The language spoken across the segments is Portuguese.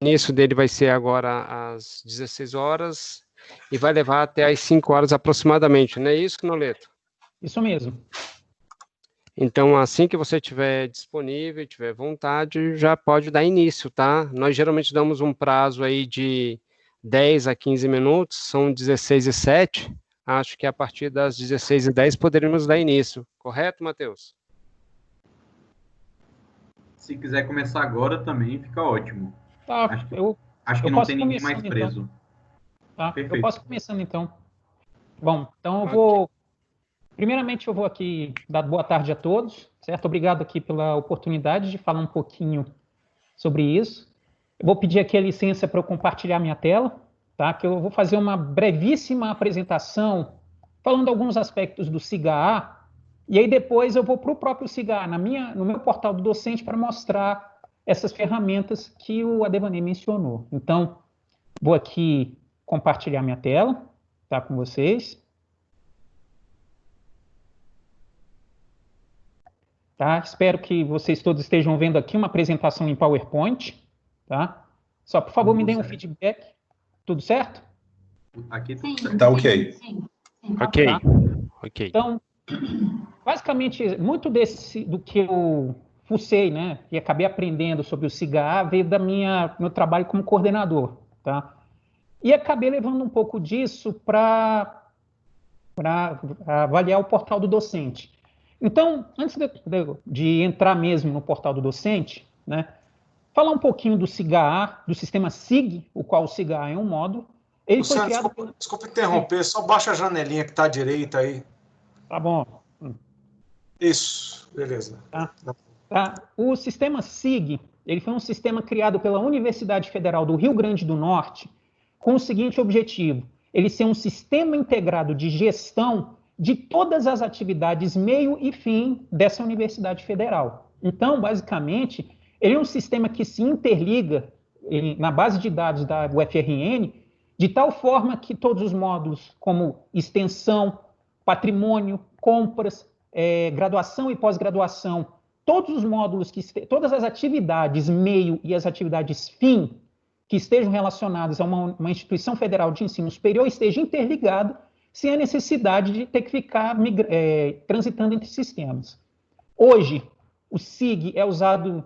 início dele vai ser agora às 16 horas e vai levar até às 5 horas aproximadamente, não é isso, Noleto? Isso mesmo. Então, assim que você tiver disponível, tiver vontade, já pode dar início, tá? Nós geralmente damos um prazo aí de 10 a 15 minutos, são 16h07. Acho que a partir das 16h10 poderíamos dar início. Correto, Matheus? Se quiser começar agora também, fica ótimo. Tá, acho que não tem ninguém mais preso. Então. Tá, Perfeito. eu posso começando, então. Bom, então eu vou... Primeiramente, eu vou aqui dar boa tarde a todos, certo? Obrigado aqui pela oportunidade de falar um pouquinho sobre isso. Eu vou pedir aqui a licença para eu compartilhar minha tela, tá? Que eu vou fazer uma brevíssima apresentação falando alguns aspectos do SIGA-A, e aí depois eu vou para o próprio SIGA-A, no meu portal do docente, para mostrar essas ferramentas que o Adevaney mencionou. Então, vou aqui compartilhar minha tela, tá, com vocês. Tá? Espero que vocês todos estejam vendo aqui uma apresentação em PowerPoint. Tá? Só, por favor, me deem um feedback. Tudo certo? Aqui tá ok. Sim. Ok. Tá? Ok. Então, basicamente, muito do que eu fucei, né, e acabei aprendendo sobre o SIGA-A veio meu trabalho como coordenador. Tá? E acabei levando um pouco disso para avaliar o portal do docente. Então, antes de entrar mesmo no portal do docente, né, falar um pouquinho do SIGA-A, do sistema SIG, o qual o SIGA-A é um módulo. Ele foi criado... Desculpa interromper, só baixa a janelinha que está à direita aí. Tá bom. Isso, beleza. Tá. O sistema SIG, ele foi um sistema criado pela Universidade Federal do Rio Grande do Norte com o seguinte objetivo: ele ser um sistema integrado de gestão de todas as atividades meio e fim dessa Universidade Federal. Então, basicamente, ele é um sistema que se interliga na base de dados da UFRN de tal forma que todos os módulos, como extensão, patrimônio, compras, graduação e pós-graduação, todos os módulos, todas as atividades meio e as atividades fim que estejam relacionadas a uma instituição federal de ensino superior esteja interligado sem a necessidade de ter que ficar transitando entre sistemas. Hoje, o SIG é usado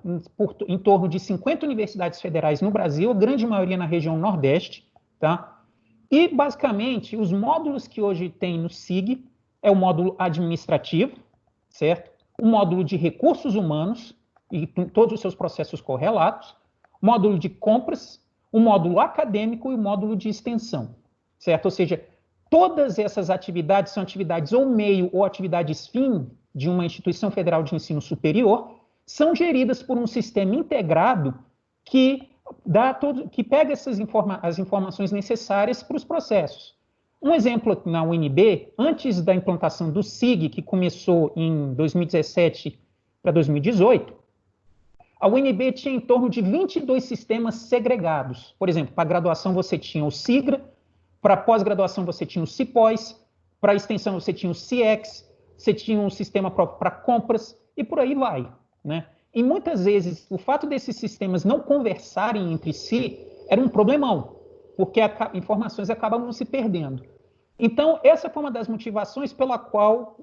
em torno de 50 universidades federais no Brasil, a grande maioria na região Nordeste, tá? E, basicamente, os módulos que hoje tem no SIG é o módulo administrativo, certo? O módulo de recursos humanos e todos os seus processos correlatos, módulo de compras, o módulo acadêmico e o módulo de extensão, certo? Ou seja, todas essas atividades são atividades ou meio ou atividades fim de uma instituição federal de ensino superior, são geridas por um sistema integrado que pega as informações necessárias para os processos. Um exemplo na UNB, antes da implantação do SIG, que começou em 2017 para 2018, a UNB tinha em torno de 22 sistemas segregados. Por exemplo, para graduação você tinha o SIGRA, para pós-graduação você tinha o CIPOS, para extensão você tinha o CIEX, você tinha um sistema próprio para compras, e por aí vai, né? E muitas vezes, o fato desses sistemas não conversarem entre si era um problemão, porque informações acabavam se perdendo. Então, essa foi uma das motivações pela qual,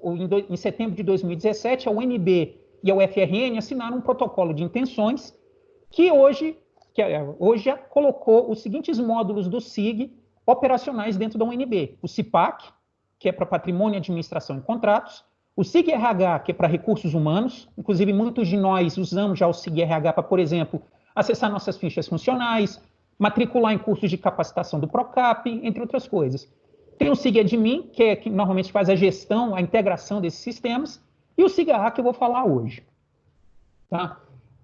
em setembro de 2017, a UNB e a UFRN assinaram um protocolo de intenções que hoje já colocou os seguintes módulos do SIG operacionais dentro da UNB. O CIPAC, que é para patrimônio, administração e contratos, o SIG-RH, que é para recursos humanos, inclusive muitos de nós usamos já o SIG-RH para, por exemplo, acessar nossas fichas funcionais, matricular em cursos de capacitação do PROCAP, entre outras coisas. Tem o SIG-Admin, que normalmente faz a gestão, a integração desses sistemas, e o SIGA-A, que eu vou falar hoje. Tá?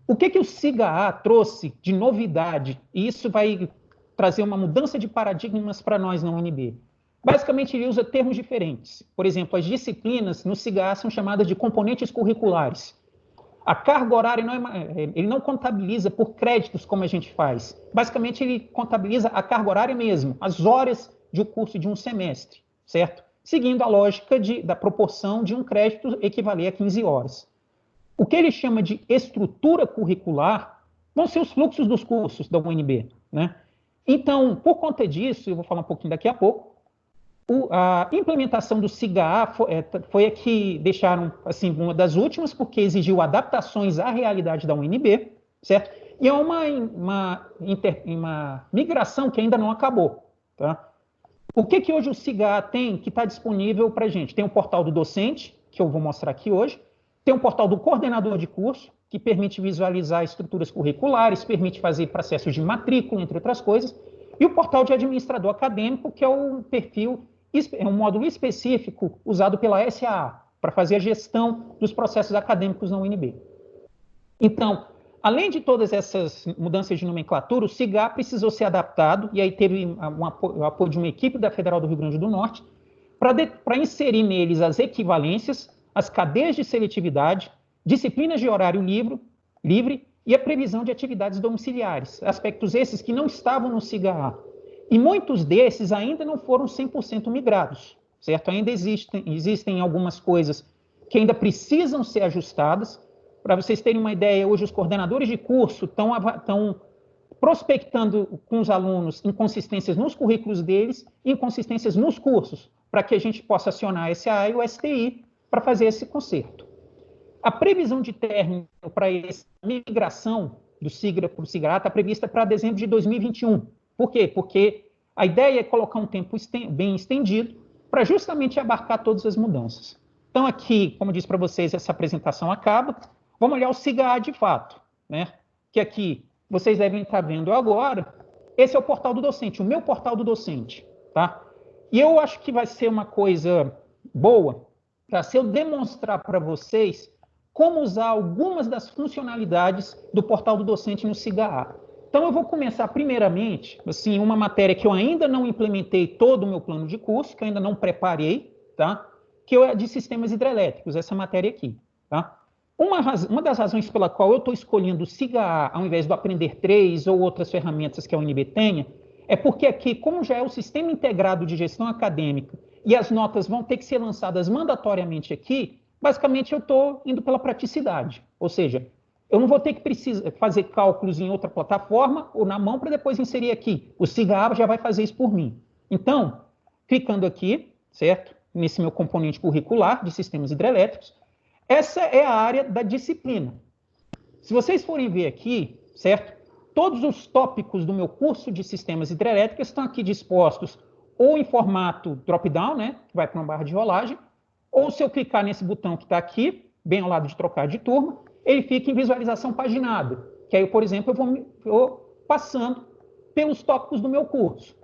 O que o SIGA-A trouxe de novidade, e isso vai trazer uma mudança de paradigmas para nós na UNB? Basicamente, ele usa termos diferentes. Por exemplo, as disciplinas no SIGA-A são chamadas de componentes curriculares. A carga horária ele não contabiliza por créditos como a gente faz. Basicamente, ele contabiliza a carga horária mesmo, as horas de um curso de um semestre, certo? Seguindo a lógica da proporção de um crédito equivaler a 15 horas. O que ele chama de estrutura curricular vão ser os fluxos dos cursos da UNB. né? Então, por conta disso, eu vou falar um pouquinho daqui a pouco, a implementação do SIGA-A foi a que deixaram, assim, uma das últimas, porque exigiu adaptações à realidade da UNB, certo? E é uma migração que ainda não acabou, tá? O que hoje o SIGA-A tem que está disponível para a gente? Tem o portal do docente, que eu vou mostrar aqui hoje, tem o portal do coordenador de curso, que permite visualizar estruturas curriculares, permite fazer processos de matrícula, entre outras coisas, e o portal de administrador acadêmico, que é um perfil, é um módulo específico usado pela SAA, para fazer a gestão dos processos acadêmicos na UNB. Então, além de todas essas mudanças de nomenclatura, o SIGA precisou ser adaptado, e aí teve o apoio de uma equipe da Federal do Rio Grande do Norte, para inserir neles as equivalências, as cadeias de seletividade, disciplinas de horário livre e a previsão de atividades domiciliares, aspectos esses que não estavam no SIGA-A. E muitos desses ainda não foram 100% migrados, certo? Ainda existem algumas coisas que ainda precisam ser ajustadas. Para vocês terem uma ideia, hoje os coordenadores de curso estão prospectando com os alunos inconsistências nos currículos deles e inconsistências nos cursos, para que a gente possa acionar a SAA e o STI para fazer esse conserto. A previsão de término para essa migração do SIGA para o SIGA está prevista para dezembro de 2021. Por quê? Porque a ideia é colocar um tempo bem estendido para justamente abarcar todas as mudanças. Então, aqui, como eu disse para vocês, essa apresentação acaba. Vamos olhar o SIGA de fato, né? Que aqui vocês devem estar vendo agora. Esse é o portal do docente, o meu portal do docente, tá? E eu acho que vai ser uma coisa boa para se eu demonstrar para vocês como usar algumas das funcionalidades do portal do docente no SIGA-A. Então, eu vou começar primeiramente, assim, uma matéria que eu ainda não implementei todo o meu plano de curso, que eu ainda não preparei, tá? Que é de sistemas hidrelétricos, essa matéria aqui, tá? Uma das razões pela qual eu estou escolhendo o SIGA-A ao invés do Aprender 3 ou outras ferramentas que a UNB tenha, é porque aqui, como já é o Sistema Integrado de Gestão Acadêmica e as notas vão ter que ser lançadas mandatoriamente aqui, basicamente eu estou indo pela praticidade. Ou seja, eu não vou ter que fazer cálculos em outra plataforma ou na mão para depois inserir aqui. O SIGA-A já vai fazer isso por mim. Então, clicando aqui, certo? Nesse meu componente curricular de sistemas hidrelétricos, essa é a área da disciplina. Se vocês forem ver aqui, certo? Todos os tópicos do meu curso de sistemas hidrelétricos estão aqui dispostos ou em formato drop-down, né? Que vai para uma barra de rolagem, ou se eu clicar nesse botão que está aqui, bem ao lado de trocar de turma, ele fica em visualização paginada. Que aí, por exemplo, eu vou passando pelos tópicos do meu curso.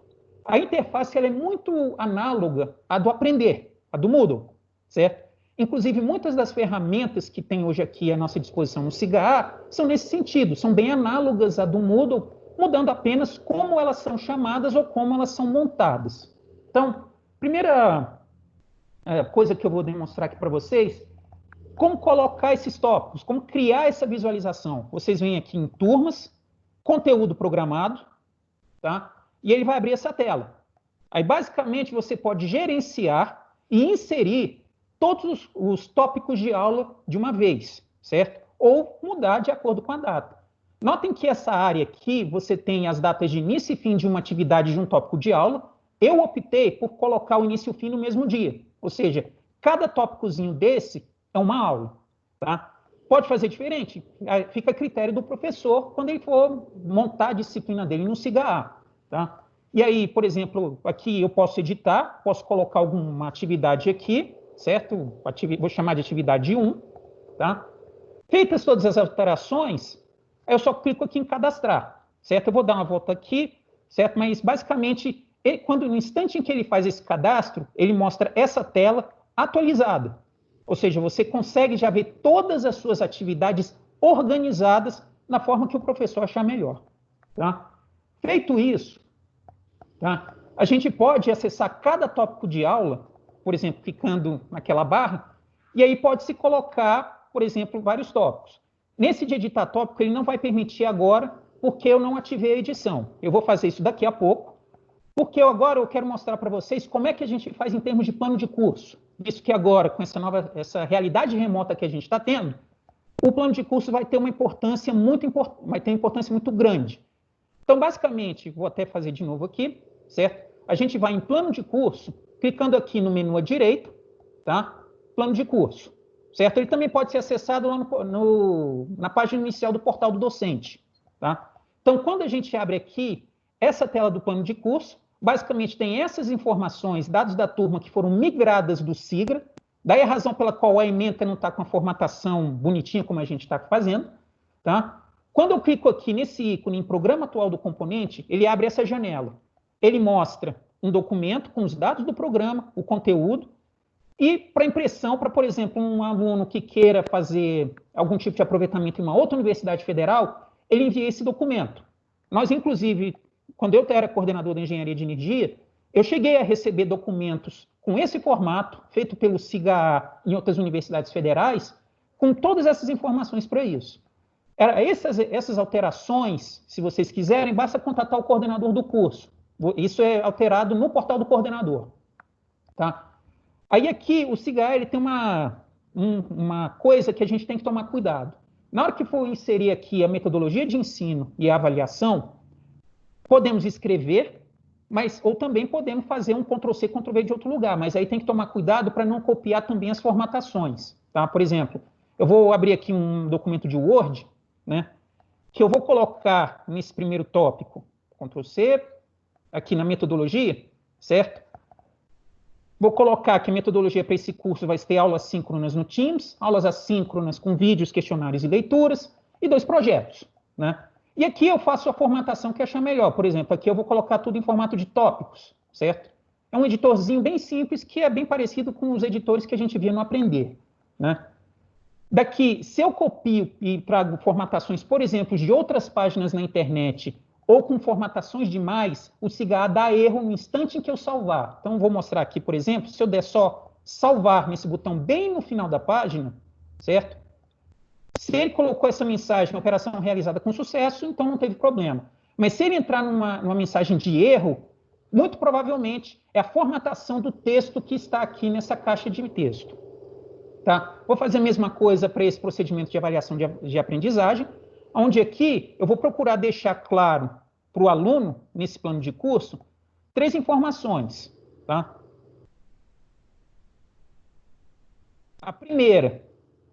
A interface ela é muito análoga à do Aprender, à do Moodle, certo? Inclusive, muitas das ferramentas que tem hoje aqui à nossa disposição no SIGA-A são nesse sentido, são bem análogas à do Moodle, mudando apenas como elas são chamadas ou como elas são montadas. Então, primeira coisa que eu vou demonstrar aqui para vocês, como colocar esses tópicos, como criar essa visualização. Vocês vêm aqui em turmas, conteúdo programado, tá? E ele vai abrir essa tela. Aí, basicamente, você pode gerenciar e inserir todos os tópicos de aula de uma vez, certo? Ou mudar de acordo com a data. Notem que essa área aqui, você tem as datas de início e fim de uma atividade de um tópico de aula. Eu optei por colocar o início e o fim no mesmo dia. Ou seja, cada tópicozinho desse é uma aula, tá? Pode fazer diferente, fica a critério do professor quando ele for montar a disciplina dele no SIGA-A, tá? E aí, por exemplo, aqui eu posso editar, posso colocar alguma atividade aqui, certo? Vou chamar de atividade 1, tá? Feitas todas as alterações, eu só clico aqui em cadastrar, certo? Eu vou dar uma volta aqui, certo? Mas, basicamente, no instante em que ele faz esse cadastro, ele mostra essa tela atualizada. Ou seja, você consegue já ver todas as suas atividades organizadas na forma que o professor achar melhor, tá? Feito isso, tá? A gente pode acessar cada tópico de aula, por exemplo, clicando naquela barra, e aí pode-se colocar, por exemplo, vários tópicos. Nesse de editar tópico, ele não vai permitir agora, porque eu não ativei a edição. Eu vou fazer isso daqui a pouco, porque agora eu quero mostrar para vocês como é que a gente faz em termos de plano de curso. Isso que agora, com essa realidade remota que a gente está tendo, o plano de curso vai ter uma importância muito grande. Então, basicamente, vou até fazer de novo aqui, certo? A gente vai em plano de curso, clicando aqui no menu à direita, tá? Plano de curso, certo? Ele também pode ser acessado lá na página inicial do portal do docente, tá? Então, quando a gente abre aqui essa tela do plano de curso, basicamente tem essas informações, dados da turma que foram migradas do SIGRA, daí a razão pela qual a ementa não está com a formatação bonitinha como a gente está fazendo, tá? Quando eu clico aqui nesse ícone em programa atual do componente, ele abre essa janela. Ele mostra um documento com os dados do programa, o conteúdo, e para impressão, para, por exemplo, um aluno que queira fazer algum tipo de aproveitamento em uma outra universidade federal, ele envia esse documento. Nós, inclusive, quando eu era coordenador da engenharia de energia, eu cheguei a receber documentos com esse formato, feito pelo SIGA em outras universidades federais, com todas essas informações para isso. Essas alterações, se vocês quiserem, basta contatar o coordenador do curso. Isso é alterado no portal do coordenador. Tá? Aí aqui, o SIGA ele tem uma coisa que a gente tem que tomar cuidado. Na hora que for inserir aqui a metodologia de ensino e a avaliação, podemos escrever, ou também podemos fazer um Ctrl+C, Ctrl+V de outro lugar, mas aí tem que tomar cuidado para não copiar também as formatações. Tá? Por exemplo, eu vou abrir aqui um documento de Word, né, que eu vou colocar nesse primeiro tópico, Ctrl+C, aqui na metodologia, certo? Vou colocar que a metodologia para esse curso vai ter aulas síncronas no Teams, aulas assíncronas com vídeos, questionários e leituras, e 2 projetos, né? E aqui eu faço a formatação que achar melhor. Por exemplo, aqui eu vou colocar tudo em formato de tópicos, certo? É um editorzinho bem simples, que é bem parecido com os editores que a gente via no Aprender, né? Daqui, se eu copio e trago formatações, por exemplo, de outras páginas na internet, ou com formatações demais, o SIGA dá erro no instante em que eu salvar. Então, eu vou mostrar aqui, por exemplo, se eu der só salvar nesse botão bem no final da página, certo? Se ele colocou essa mensagem, operação realizada com sucesso, então não teve problema. Mas se ele entrar numa mensagem de erro, muito provavelmente é a formatação do texto que está aqui nessa caixa de texto. Tá? Vou fazer a mesma coisa para esse procedimento de avaliação de aprendizagem, onde aqui eu vou procurar deixar claro para o aluno, nesse plano de curso, 3 informações. Tá? A primeira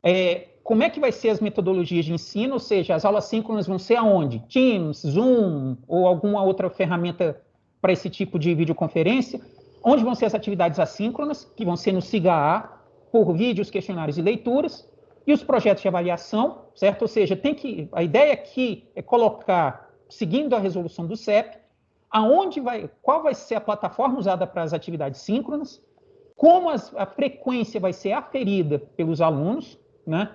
é como é que vai ser as metodologias de ensino, ou seja, as aulas síncronas vão ser aonde? Teams, Zoom ou alguma outra ferramenta para esse tipo de videoconferência. Onde vão ser as atividades assíncronas, que vão ser no SIGA, por vídeos, questionários e leituras. E os projetos de avaliação, certo? Ou seja, a ideia aqui é colocar, seguindo a resolução do CEP, qual vai ser a plataforma usada para as atividades síncronas, como a frequência vai ser aferida pelos alunos, né?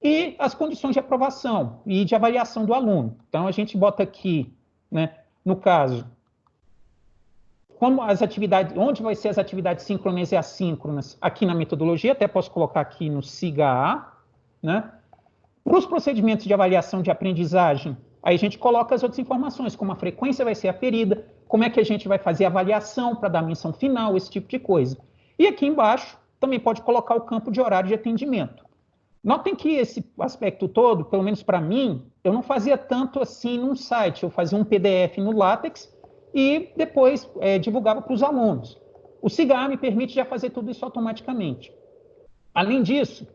E as condições de aprovação e de avaliação do aluno. Então, a gente bota aqui, né, no caso, como as atividades, onde vai ser as atividades síncronas e assíncronas, aqui na metodologia, até posso colocar aqui no SIGA, né? Para os procedimentos de avaliação de aprendizagem, aí a gente coloca as outras informações, como a frequência vai ser aferida, como é que a gente vai fazer a avaliação para dar a menção final, esse tipo de coisa. E aqui embaixo, também pode colocar o campo de horário de atendimento. Notem que esse aspecto todo, pelo menos para mim, eu não fazia tanto assim num site, eu fazia um PDF no LaTeX e depois divulgava para os alunos. O SIGA me permite já fazer tudo isso automaticamente. Além disso,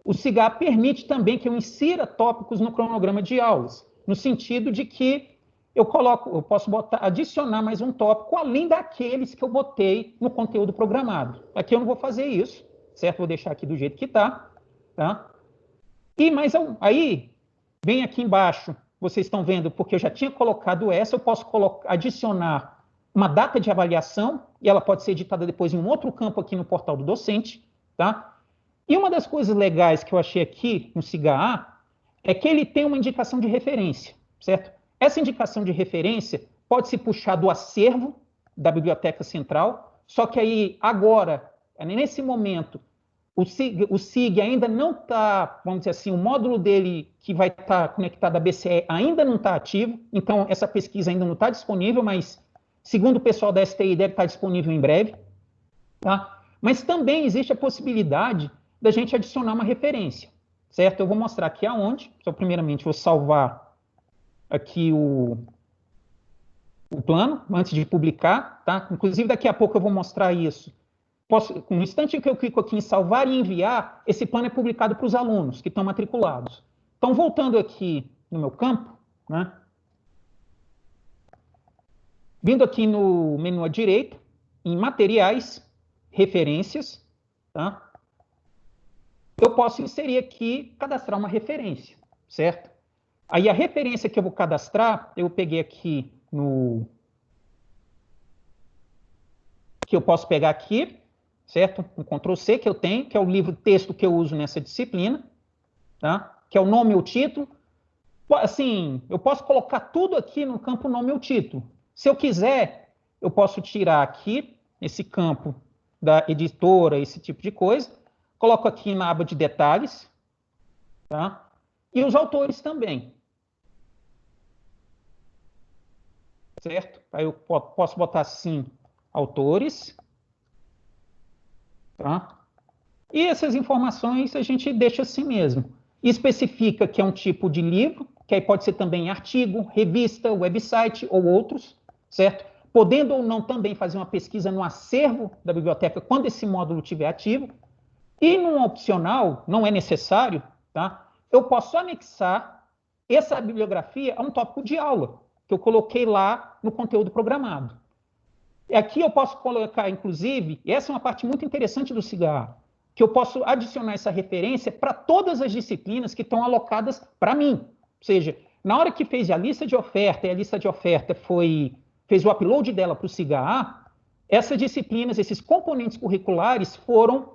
o SIGA permite também que eu insira tópicos no cronograma de aulas, no sentido de que eu posso adicionar mais um tópico, além daqueles que eu botei no conteúdo programado. Aqui eu não vou fazer isso, certo? Vou deixar aqui do jeito que está, tá? Aí, bem aqui embaixo, vocês estão vendo, porque eu já tinha colocado essa, eu posso adicionar uma data de avaliação, e ela pode ser editada depois em um outro campo aqui no portal do docente, tá? E uma das coisas legais que eu achei aqui no SIGA é que ele tem uma indicação de referência, certo? Essa indicação de referência pode se puxar do acervo da Biblioteca Central, só que aí, agora, nesse momento, o SIG ainda não está, vamos dizer assim, o módulo dele que vai estar conectado à BCE ainda não está ativo, então essa pesquisa ainda não está disponível, mas segundo o pessoal da STI deve estar disponível em breve. Tá? Mas também existe a possibilidade da gente adicionar uma referência, certo? Eu vou mostrar aqui aonde, então primeiramente vou salvar aqui o plano antes de publicar, tá? Inclusive, daqui a pouco eu vou mostrar isso. No instante em que eu clico aqui em salvar e enviar, esse plano é publicado para os alunos que estão matriculados. Então, voltando aqui no meu campo, né? Vindo aqui no menu à direita, em materiais, referências, tá? Eu posso inserir aqui, cadastrar uma referência, certo? Aí a referência que eu vou cadastrar, eu peguei aqui no... que eu posso pegar aqui, certo? Um Ctrl+C que eu tenho, que é o livro texto que eu uso nessa disciplina, tá? Que é o nome ou título. Assim, eu posso colocar tudo aqui no campo nome ou título. Se eu quiser, eu posso tirar aqui esse campo da editora, esse tipo de coisa, coloco aqui na aba de detalhes, tá? E os autores também. Certo? Aí eu posso botar assim, autores, tá? E essas informações a gente deixa assim mesmo. Especifica que é um tipo de livro, que aí pode ser também artigo, revista, website ou outros, certo? Podendo ou não também fazer uma pesquisa no acervo da biblioteca quando esse módulo estiver ativo. E num opcional, não é necessário, tá? Eu posso anexar essa bibliografia a um tópico de aula, que eu coloquei lá no conteúdo programado. E aqui eu posso colocar, inclusive, e essa é uma parte muito interessante do Cigarro, que eu posso adicionar essa referência para todas as disciplinas que estão alocadas para mim. Ou seja, na hora que fez a lista de oferta, e a lista de oferta fez o upload dela para o Cigarro, essas disciplinas, esses componentes curriculares foram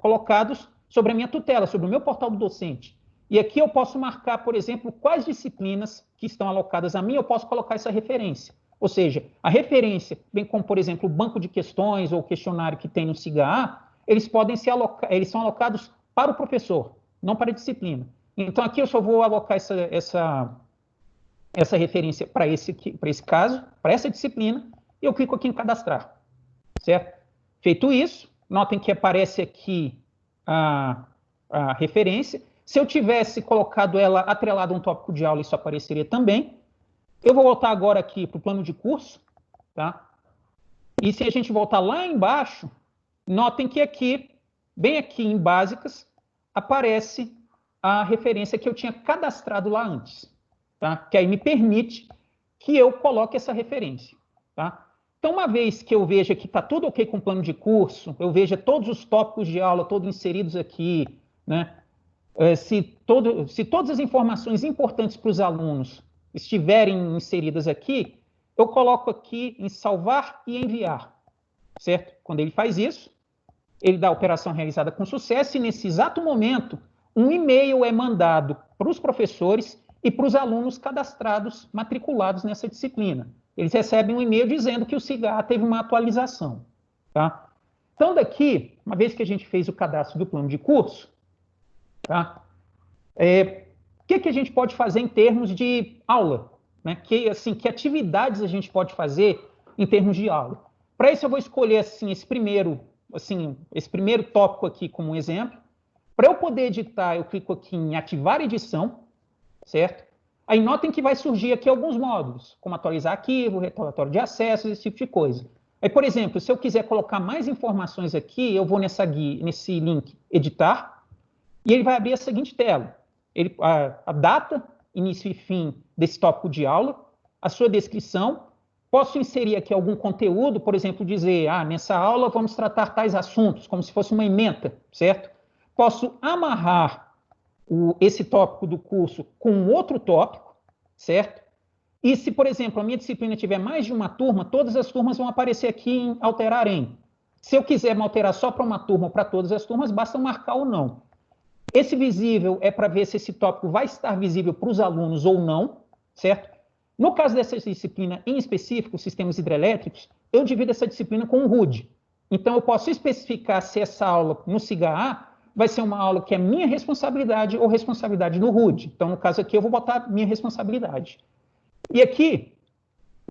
colocados sobre a minha tutela, sobre o meu portal do docente. E aqui eu posso marcar, por exemplo, quais disciplinas que estão alocadas a mim, eu posso colocar essa referência. Ou seja, a referência, bem como, por exemplo, o banco de questões ou questionário que tem no SIGA-A, eles são alocados para o professor, não para a disciplina. Então, aqui eu só vou alocar essa referência para esse caso, para essa disciplina, e eu clico aqui em cadastrar, certo? Feito isso, notem que aparece aqui a referência. Se eu tivesse colocado ela atrelada a um tópico de aula, isso apareceria também. Eu vou voltar agora aqui para o plano de curso, tá? E se a gente voltar lá embaixo, notem que aqui, bem aqui em básicas, aparece a referência que eu tinha cadastrado lá antes, tá? Que aí me permite que eu coloque essa referência, tá? Então, uma vez que eu veja que está tudo ok com o plano de curso, eu veja todos os tópicos de aula todos inseridos aqui, né? Se todas as informações importantes para os alunos estiverem inseridas aqui, eu coloco aqui em salvar e enviar, certo? Quando ele faz isso, ele dá a operação realizada com sucesso e, nesse exato momento, um e-mail é mandado para os professores e para os alunos cadastrados, matriculados nessa disciplina. Eles recebem um e-mail dizendo que o SIGA teve uma atualização, tá? Então, daqui, uma vez que a gente fez o cadastro do plano de curso, tá? O que a gente pode fazer em termos de aula? Né? Que atividades a gente pode fazer em termos de aula? Para isso, eu vou escolher assim, esse primeiro tópico aqui como um exemplo. Para eu poder editar, eu clico aqui em ativar edição, certo? Aí notem que vai surgir aqui alguns módulos, como atualizar arquivo, relatório de acesso, esse tipo de coisa. Aí, por exemplo, se eu quiser colocar mais informações aqui, eu vou nesse link editar, e ele vai abrir a seguinte tela. A data, início e fim desse tópico de aula, a sua descrição. Posso inserir aqui algum conteúdo, por exemplo, dizer, nessa aula vamos tratar tais assuntos, como se fosse uma ementa, certo? Posso amarrar esse tópico do curso com outro tópico, certo? E se, por exemplo, a minha disciplina tiver mais de uma turma, todas as turmas vão aparecer aqui em alterar em. Se eu quiser me alterar só para uma turma ou para todas as turmas, basta marcar ou não. Esse visível é para ver se esse tópico vai estar visível para os alunos ou não, certo? No caso dessa disciplina em específico, sistemas hidrelétricos, eu divido essa disciplina com um RUD. Então, eu posso especificar se essa aula no SIGA-A vai ser uma aula que é minha responsabilidade ou responsabilidade do RUD. Então, no caso aqui, eu vou botar minha responsabilidade. E aqui,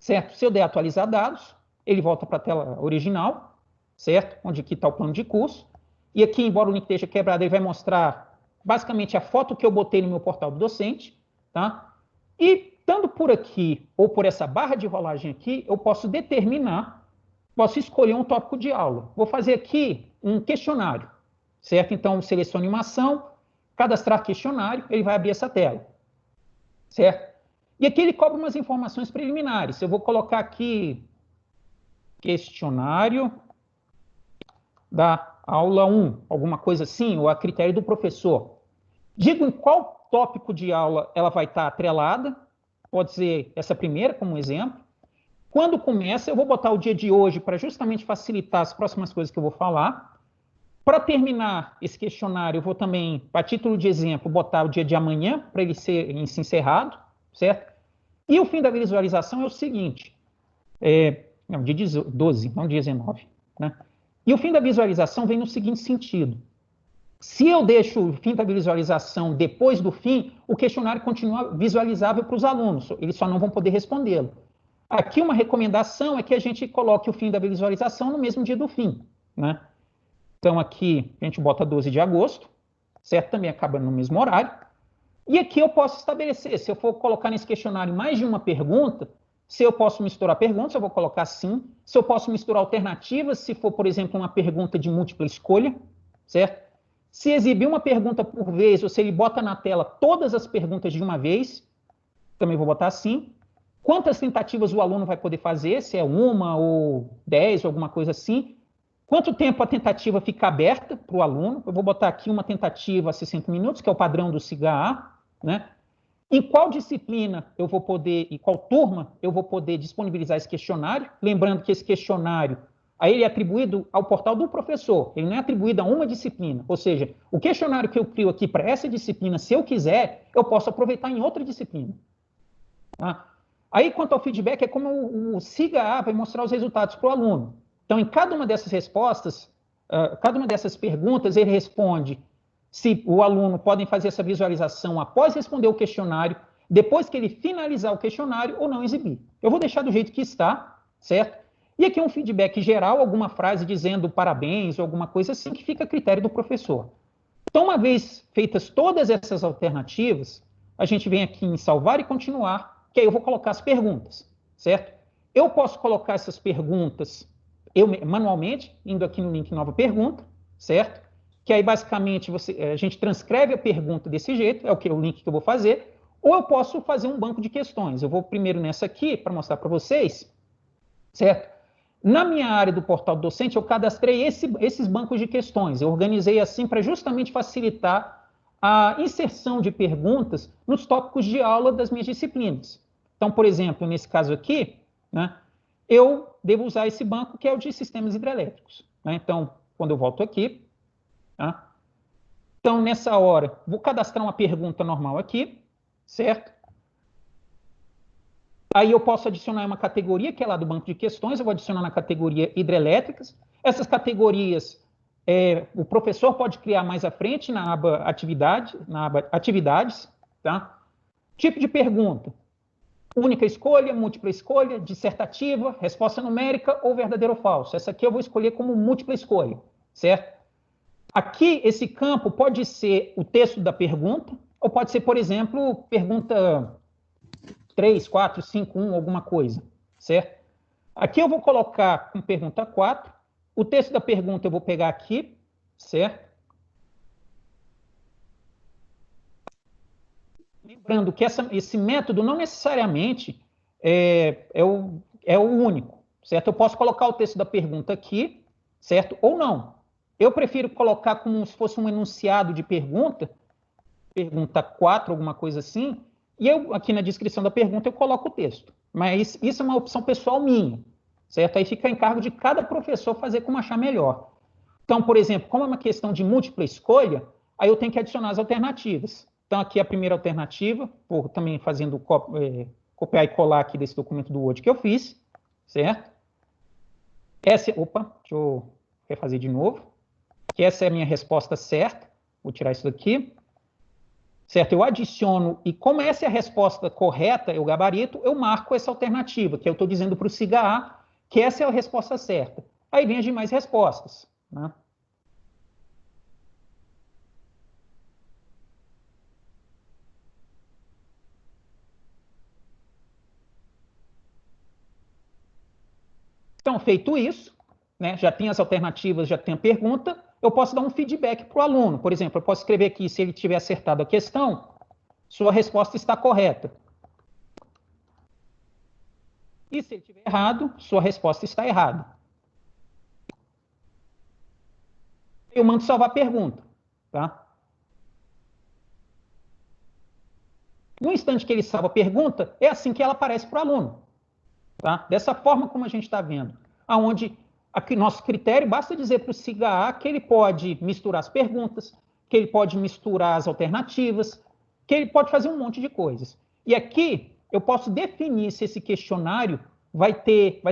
certo? Se eu der atualizar dados, ele volta para a tela original, certo? Onde aqui está o plano de curso. E aqui, embora o link esteja quebrado, ele vai mostrar basicamente a foto que eu botei no meu portal do docente, tá? E, dando por aqui ou por essa barra de rolagem aqui, eu posso determinar, posso escolher um tópico de aula. Vou fazer aqui um questionário, certo? Então, seleciono uma ação, cadastrar questionário, ele vai abrir essa tela, certo? E aqui ele cobra umas informações preliminares. Eu vou colocar aqui questionário da aula 1, alguma coisa assim, ou a critério do professor. Digo em qual tópico de aula ela vai estar atrelada, pode ser essa primeira como exemplo. Quando começa, eu vou botar o dia de hoje para justamente facilitar as próximas coisas que eu vou falar. Para terminar esse questionário, eu vou também, a título de exemplo, botar o dia de amanhã, para ele ser encerrado, certo? E o fim da visualização é o seguinte, não, dia 12, não dia 19, né? E o fim da visualização vem no seguinte sentido. Se eu deixo o fim da visualização depois do fim, o questionário continua visualizável para os alunos, eles só não vão poder respondê-lo. Aqui uma recomendação é que a gente coloque o fim da visualização no mesmo dia do fim, né? Então aqui a gente bota 12 de agosto, certo? Também acaba no mesmo horário. E aqui eu posso estabelecer, se eu for colocar nesse questionário mais de uma pergunta, se eu posso misturar perguntas, eu vou colocar sim. Se eu posso misturar alternativas, se for, por exemplo, uma pergunta de múltipla escolha, certo? Se exibir uma pergunta por vez, ou se ele bota na tela todas as perguntas de uma vez, também vou botar sim. Quantas tentativas o aluno vai poder fazer, se é uma ou 10, ou alguma coisa assim. Quanto tempo a tentativa fica aberta para o aluno? Eu vou botar aqui uma tentativa a 60 minutos, que é o padrão do SIGA-A, né? Em qual disciplina eu vou poder, e qual turma eu vou poder disponibilizar esse questionário? Lembrando que esse questionário, aí ele é atribuído ao portal do professor, ele não é atribuído a uma disciplina. Ou seja, o questionário que eu crio aqui para essa disciplina, se eu quiser, eu posso aproveitar em outra disciplina. Tá? Aí, quanto ao feedback, é como o SIGA-A vai mostrar os resultados para o aluno. Então, em cada uma dessas respostas, cada uma dessas perguntas, ele responde se o aluno pode fazer essa visualização após responder o questionário, depois que ele finalizar o questionário ou não exibir. Eu vou deixar do jeito que está, certo? E aqui um feedback geral, alguma frase dizendo parabéns ou alguma coisa assim, que fica a critério do professor. Então, uma vez feitas todas essas alternativas, a gente vem aqui em salvar e continuar, que aí eu vou colocar as perguntas, certo? Eu posso colocar essas perguntas manualmente, indo aqui no link nova pergunta, certo? Que aí basicamente a gente transcreve a pergunta desse jeito, é o link que eu vou fazer, ou eu posso fazer um banco de questões. Eu vou primeiro nessa aqui para mostrar para vocês, certo? Na minha área do portal docente, eu cadastrei esses bancos de questões. Eu organizei assim para justamente facilitar a inserção de perguntas nos tópicos de aula das minhas disciplinas. Então, por exemplo, nesse caso aqui, né, eu devo usar esse banco que é o de sistemas hidrelétricos. Né? Então, quando eu volto aqui, tá? Então, nessa hora, vou cadastrar uma pergunta normal aqui, certo? Aí eu posso adicionar uma categoria, que é lá do banco de questões, eu vou adicionar na categoria hidrelétricas. Essas categorias, o professor pode criar mais à frente na aba atividades, tá? Tipo de pergunta, única escolha, múltipla escolha, dissertativa, resposta numérica ou verdadeiro ou falso. Essa aqui eu vou escolher como múltipla escolha, certo? Aqui, esse campo pode ser o texto da pergunta, ou pode ser, por exemplo, pergunta 3, 4, 5, 1, alguma coisa, certo? Aqui eu vou colocar com pergunta 4, o texto da pergunta eu vou pegar aqui, certo? Lembrando que esse método não necessariamente é o único, certo? Eu posso colocar o texto da pergunta aqui, certo? Ou não. Eu prefiro colocar como se fosse um enunciado de pergunta 4, alguma coisa assim, e eu, aqui na descrição da pergunta, eu coloco o texto. Mas isso é uma opção pessoal minha, certo? Aí fica a encargo de cada professor fazer como achar melhor. Então, por exemplo, como é uma questão de múltipla escolha, aí eu tenho que adicionar as alternativas. Então, aqui a primeira alternativa, por também fazendo copiar e colar aqui desse documento do Word que eu fiz, certo? Deixa eu refazer de novo. Que essa é a minha resposta certa. Vou tirar isso daqui. Certo? Eu adiciono, e como essa é a resposta correta, eu gabarito, eu marco essa alternativa, que eu estou dizendo para o SIGA-A que essa é a resposta certa. Aí vem as demais respostas. Né? Então, feito isso, né, já tem as alternativas, já tem a pergunta, eu posso dar um feedback para o aluno. Por exemplo, eu posso escrever aqui, se ele tiver acertado a questão, sua resposta está correta. E se ele tiver errado, sua resposta está errada. Eu mando salvar a pergunta, tá? No instante que ele salva a pergunta, é assim que ela aparece para o aluno, tá? Dessa forma como a gente está vendo, aonde aqui nosso critério, basta dizer para o SIGA que ele pode misturar as perguntas, que ele pode misturar as alternativas, que ele pode fazer um monte de coisas. E aqui eu posso definir se esse questionário vai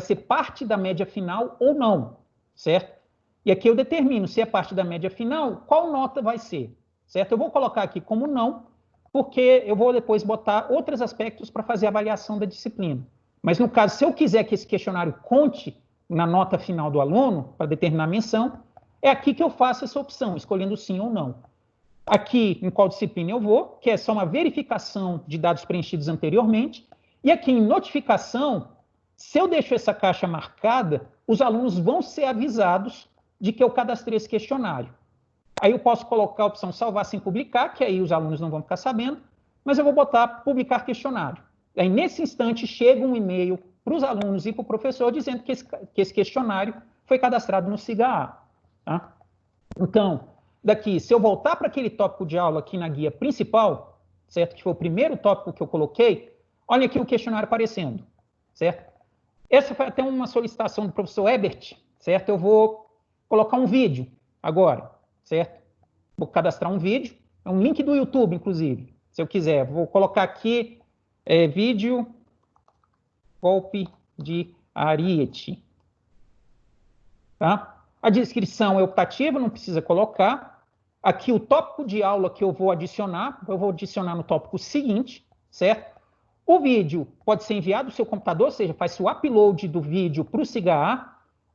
ser parte da média final ou não, certo? E aqui eu determino se é parte da média final, qual nota vai ser, certo? Eu vou colocar aqui como não, porque eu vou depois botar outros aspectos para fazer a avaliação da disciplina. Mas no caso, se eu quiser que esse questionário conte na nota final do aluno, para determinar a menção, é aqui que eu faço essa opção, escolhendo sim ou não. Aqui, em qual disciplina eu vou, que é só uma verificação de dados preenchidos anteriormente, e aqui em notificação, se eu deixo essa caixa marcada, os alunos vão ser avisados de que eu cadastrei esse questionário. Aí eu posso colocar a opção salvar sem publicar, que aí os alunos não vão ficar sabendo, mas eu vou botar publicar questionário. Aí, nesse instante, chega um e-mail para os alunos e para o professor dizendo que esse questionário foi cadastrado no SIGA. Tá? Então, daqui, se eu voltar para aquele tópico de aula aqui na guia principal, certo? Que foi o primeiro tópico que eu coloquei, olha aqui o questionário aparecendo, certo? Essa foi até uma solicitação do professor Ebert, certo? Eu vou colocar um vídeo agora, certo? Vou cadastrar um vídeo, é um link do YouTube, inclusive, se eu quiser. Vou colocar aqui vídeo golpe de Ariete. Tá? A descrição é optativa, não precisa colocar. Aqui o tópico de aula que eu vou adicionar no tópico seguinte, certo? O vídeo pode ser enviado do seu computador, ou seja, faz o upload do vídeo para o SIGA,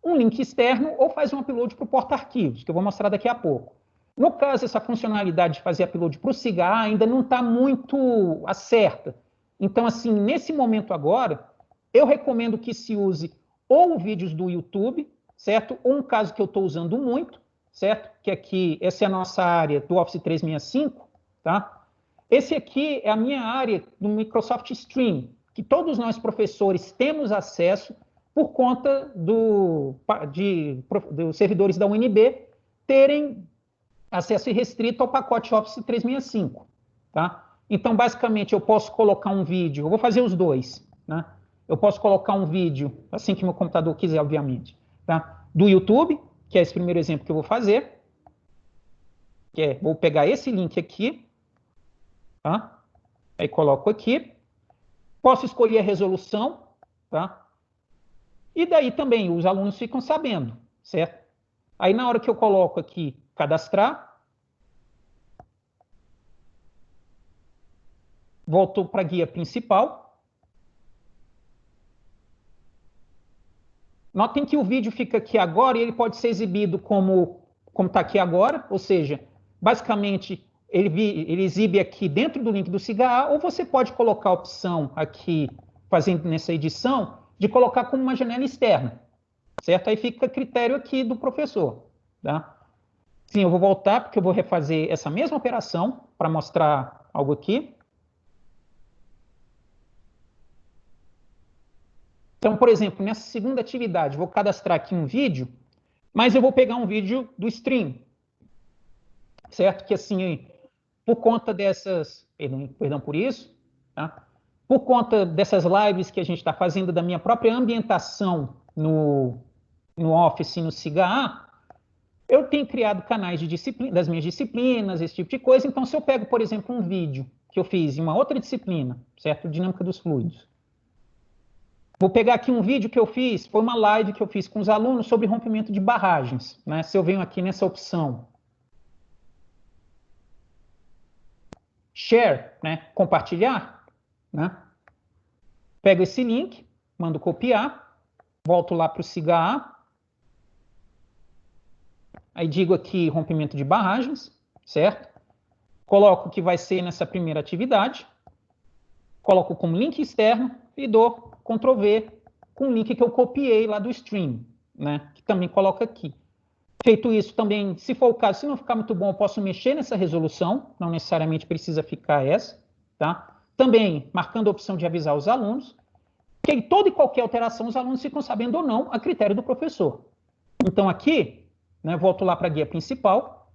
um link externo, ou faz um upload para o porta-arquivos, que eu vou mostrar daqui a pouco. No caso, essa funcionalidade de fazer upload para o SIGA ainda não está muito certa. Então, assim, nesse momento agora, eu recomendo que se use ou vídeos do YouTube, certo? Ou um caso que eu estou usando muito, certo? Que aqui, essa é a nossa área do Office 365, tá? Esse aqui é a minha área do Microsoft Stream, que todos nós professores temos acesso por conta dos servidores da UNB terem acesso irrestrito ao pacote Office 365, tá? Então, basicamente, eu posso colocar um vídeo, eu vou fazer os dois, né? Eu posso colocar um vídeo, assim que meu computador quiser, obviamente, tá? Do YouTube, que é esse primeiro exemplo que eu vou fazer, vou pegar esse link aqui, tá? Aí coloco aqui, posso escolher a resolução, tá? E daí também os alunos ficam sabendo, certo? Aí na hora que eu coloco aqui, cadastrar, volto para a guia principal. Notem que o vídeo fica aqui agora e ele pode ser exibido como está aqui agora, ou seja, basicamente ele exibe aqui dentro do link do SIGA, ou você pode colocar a opção aqui, fazendo nessa edição, de colocar como uma janela externa, certo? Aí fica a critério aqui do professor, tá? Sim, eu vou voltar porque eu vou refazer essa mesma operação para mostrar algo aqui. Então, por exemplo, nessa segunda atividade, vou cadastrar aqui um vídeo, mas eu vou pegar um vídeo do stream, certo? Que assim, por conta dessas, perdão por isso, tá? Por conta dessas lives que a gente está fazendo, da minha própria ambientação no Office, no SIGA, eu tenho criado canais de disciplina, das minhas disciplinas, esse tipo de coisa. Então, se eu pego, por exemplo, um vídeo que eu fiz em uma outra disciplina, certo? Dinâmica dos fluidos. Vou pegar aqui um vídeo que eu fiz, foi uma live que eu fiz com os alunos sobre rompimento de barragens, né? Se eu venho aqui nessa opção share, né? Compartilhar, né? Pego esse link, mando copiar, volto lá para o SIGA, aí digo aqui rompimento de barragens, certo? Coloco que vai ser nessa primeira atividade, coloco como link externo e dou Ctrl+V com o link que eu copiei lá do stream, né? Que também coloca aqui. Feito isso, também, se for o caso, se não ficar muito bom, eu posso mexer nessa resolução, não necessariamente precisa ficar essa, tá? Também marcando a opção de avisar os alunos, que em toda e qualquer alteração os alunos ficam sabendo ou não a critério do professor. Então aqui, né, volto lá para a guia principal.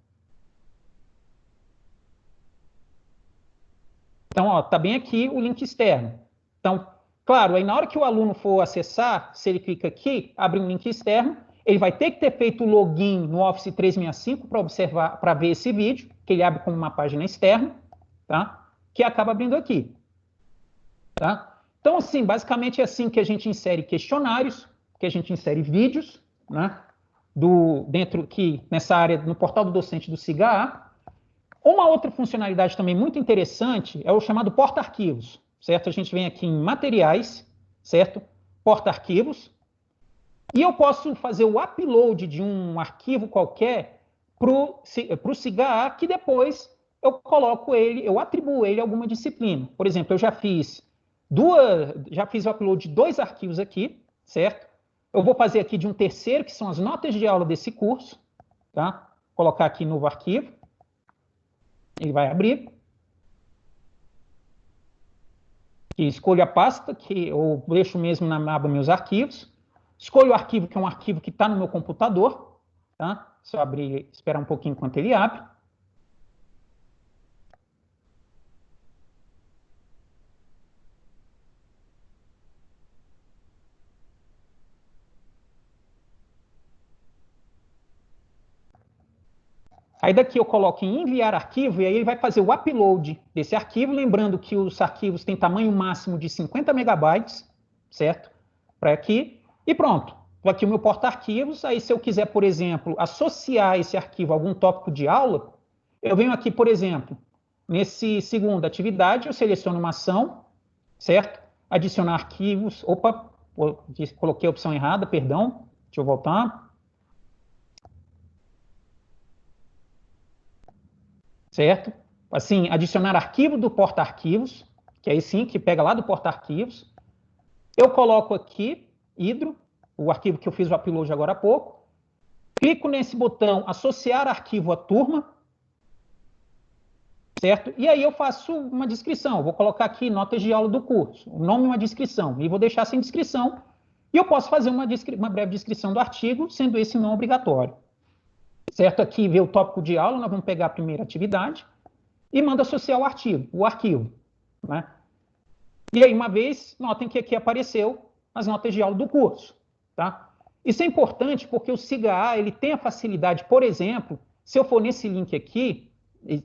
Então, ó, tá bem aqui o link externo. Então, claro, aí na hora que o aluno for acessar, se ele clica aqui, abre um link externo, ele vai ter que ter feito o login no Office 365 para observar, para ver esse vídeo, que ele abre como uma página externa, tá? Que acaba abrindo aqui, tá? Então, assim, basicamente é assim que a gente insere questionários, que a gente insere vídeos, né? Dentro aqui, nessa área, no portal do docente do SIGA. Uma outra funcionalidade também muito interessante é o chamado porta-arquivos, certo? A gente vem aqui em materiais, certo? Porta-arquivos. E eu posso fazer o upload de um arquivo qualquer para o SIGA, que depois eu coloco ele, eu atribuo ele a alguma disciplina. Por exemplo, eu já fiz o upload de 2 arquivos aqui, certo? Eu vou fazer aqui de um terceiro, que são as notas de aula desse curso, tá? Vou colocar aqui novo arquivo. Ele vai abrir. E escolho a pasta, que eu deixo mesmo na aba Meus Arquivos. Escolho o arquivo, que é um arquivo que está no meu computador. Tá? Só abrir, esperar um pouquinho enquanto ele abre. Aí daqui eu coloco em enviar arquivo, e aí ele vai fazer o upload desse arquivo, lembrando que os arquivos têm tamanho máximo de 50 megabytes, certo? Para aqui, e pronto. Aqui o meu porta-arquivos, aí se eu quiser, por exemplo, associar esse arquivo a algum tópico de aula, eu venho aqui, por exemplo, nesse segunda atividade, eu seleciono uma ação, certo? Adicionar arquivos, opa, coloquei a opção errada, perdão, deixa eu voltar. Certo? Assim, adicionar arquivo do porta-arquivos, que aí sim, que pega lá do porta-arquivos. Eu coloco aqui, hidro, o arquivo que eu fiz o upload agora há pouco. Clico nesse botão, associar arquivo à turma. Certo? E aí eu faço uma descrição. Eu vou colocar aqui notas de aula do curso, o nome e uma descrição. E vou deixar sem descrição. E eu posso fazer uma breve descrição do artigo, sendo esse não obrigatório. Certo? Aqui vê o tópico de aula, nós vamos pegar a primeira atividade e manda associar o arquivo. Né? E aí, uma vez, notem que aqui apareceu as notas de aula do curso. Tá? Isso é importante porque o SIGA ele tem a facilidade, por exemplo, se eu for nesse link aqui,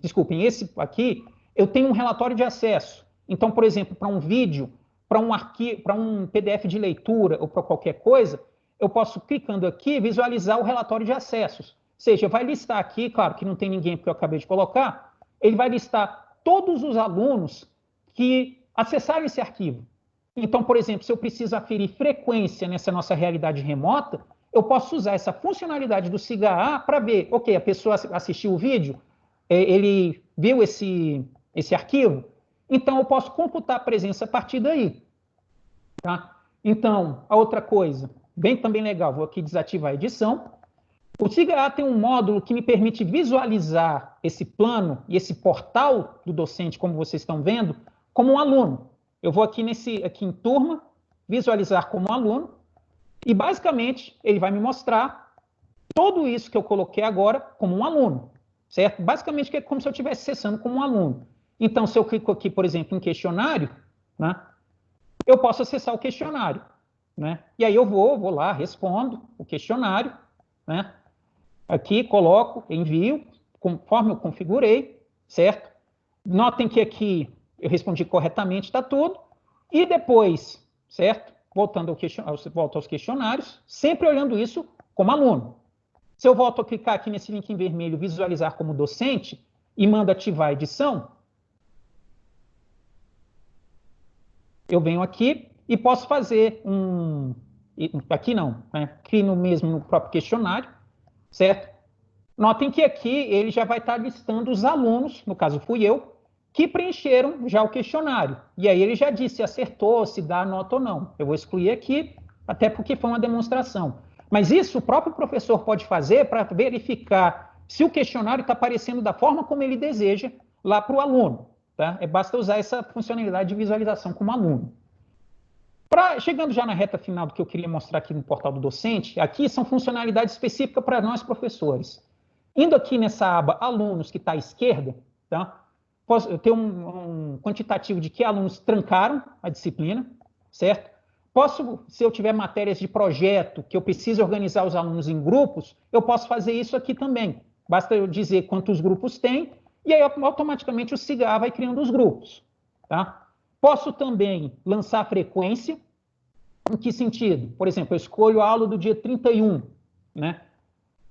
desculpem, esse aqui, eu tenho um relatório de acesso. Então, por exemplo, para um vídeo, para um arquivo, para um PDF de leitura ou para qualquer coisa, eu posso, clicando aqui, visualizar o relatório de acessos. Ou seja, vai listar aqui, claro que não tem ninguém porque eu acabei de colocar, ele vai listar todos os alunos que acessaram esse arquivo. Então, por exemplo, se eu preciso aferir frequência nessa nossa realidade remota, eu posso usar essa funcionalidade do SIGA para ver, ok, a pessoa assistiu o vídeo, ele viu esse arquivo, então eu posso computar a presença a partir daí. Tá? Então, a outra coisa, bem também legal, vou aqui desativar a edição. O SIGA tem um módulo que me permite visualizar esse plano e esse portal do docente, como vocês estão vendo, como um aluno. Eu vou aqui em turma, visualizar como aluno, e basicamente ele vai me mostrar tudo isso que eu coloquei agora como um aluno, certo? Basicamente é como se eu estivesse acessando como um aluno. Então, se eu clico aqui, por exemplo, em questionário, né, eu posso acessar o questionário. Né? E aí eu vou lá, respondo o questionário, né? Aqui coloco, envio, conforme eu configurei, certo? Notem que aqui eu respondi corretamente, está tudo. E depois, certo? Volto aos questionários, sempre olhando isso como aluno. Se eu volto a clicar aqui nesse link em vermelho, visualizar como docente, e mando ativar a edição, eu venho aqui e posso fazer aqui não, né? Aqui no próprio questionário, certo? Notem que aqui ele já vai estar listando os alunos, no caso fui eu, que preencheram já o questionário. E aí ele já disse se acertou, se dá a nota ou não. Eu vou excluir aqui, até porque foi uma demonstração. Mas isso o próprio professor pode fazer para verificar se o questionário está aparecendo da forma como ele deseja lá para o aluno. Tá? Basta usar essa funcionalidade de visualização como aluno. Chegando já na reta final do que eu queria mostrar aqui no portal do docente, aqui são funcionalidades específicas para nós professores. Indo aqui nessa aba alunos, que está à esquerda, tá? Eu tenho um quantitativo de que alunos trancaram a disciplina, certo? Se eu tiver matérias de projeto, que eu preciso organizar os alunos em grupos, eu posso fazer isso aqui também. Basta eu dizer quantos grupos tem, e aí automaticamente o SIGA vai criando os grupos. Tá? Posso também lançar a frequência. Em que sentido? Por exemplo, eu escolho a aula do dia 31, né?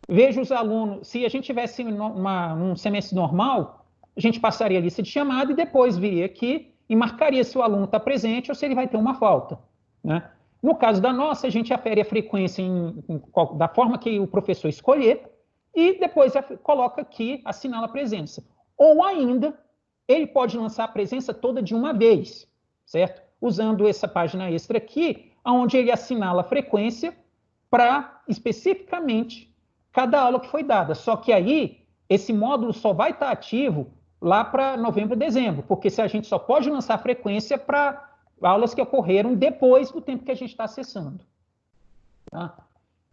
Vejo os alunos, se a gente tivesse um semestre normal, a gente passaria a lista de chamada e depois viria aqui e marcaria se o aluno está presente ou se ele vai ter uma falta. Né? No caso da nossa, a gente afere a frequência da forma que o professor escolher e depois coloca aqui, assinala a presença. Ou ainda, ele pode lançar a presença toda de uma vez, certo? Usando essa página extra aqui, onde ele assinala a frequência para, especificamente, cada aula que foi dada. Só que aí, esse módulo só vai estar ativo lá para novembro e dezembro, porque a gente só pode lançar a frequência para aulas que ocorreram depois do tempo que a gente está acessando. Tá?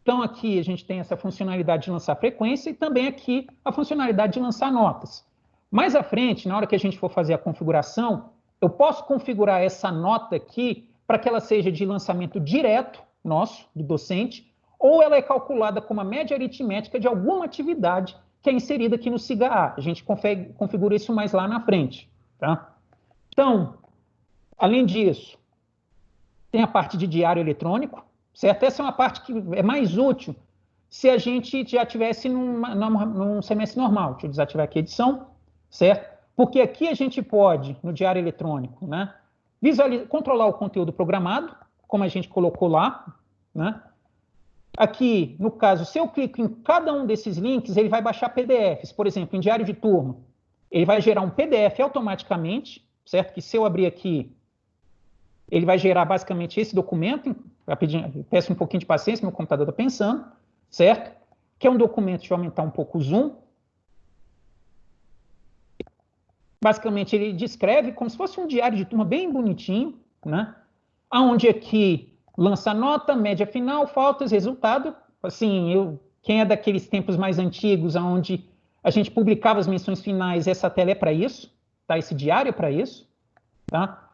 Então, aqui a gente tem essa funcionalidade de lançar frequência e também aqui a funcionalidade de lançar notas. Mais à frente, na hora que a gente for fazer a configuração, eu posso configurar essa nota aqui para que ela seja de lançamento direto nosso, do docente, ou ela é calculada como a média aritmética de alguma atividade que é inserida aqui no SIGA-A. A gente configura isso mais lá na frente. Tá? Então, além disso, tem a parte de diário eletrônico, certo? Essa é uma parte que é mais útil se a gente já tivesse num semestre normal. Deixa eu desativar aqui a edição, certo? Porque aqui a gente pode, no diário eletrônico, né, controlar o conteúdo programado, como a gente colocou lá, né? Aqui, no caso, se eu clico em cada um desses links, ele vai baixar PDFs. Por exemplo, em diário de turma, ele vai gerar um PDF automaticamente, certo? Que se eu abrir aqui, ele vai gerar basicamente esse documento. Peço um pouquinho de paciência, meu computador está pensando, certo? Que é um documento, deixa eu aumentar um pouco o zoom. Basicamente, ele descreve como se fosse um diário de turma bem bonitinho, né? Onde aqui lança nota, média final, faltas, resultado. Assim, quem é daqueles tempos mais antigos, onde a gente publicava as menções finais, essa tela é para isso, tá? Esse diário é para isso, tá?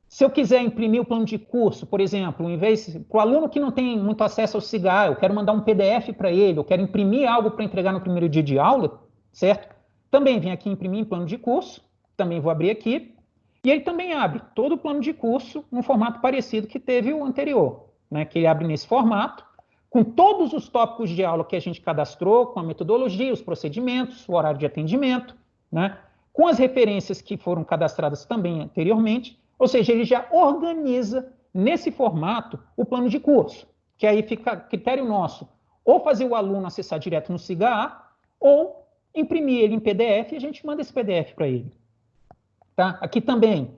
Se eu quiser imprimir o plano de curso, por exemplo, em vez para o aluno que não tem muito acesso ao SIGA, eu quero mandar um PDF para ele, eu quero imprimir algo para entregar no primeiro dia de aula, certo? Também vem aqui imprimir em plano de curso, também vou abrir aqui. E ele também abre todo o plano de curso num formato parecido que teve o anterior, né? Que ele abre nesse formato, com todos os tópicos de aula que a gente cadastrou, com a metodologia, os procedimentos, o horário de atendimento, né? Com as referências que foram cadastradas também anteriormente, ou seja, ele já organiza nesse formato o plano de curso, que aí fica a critério nosso, ou fazer o aluno acessar direto no SIGA-A, ou imprimir ele em PDF e a gente manda esse PDF para ele. Tá? Aqui também,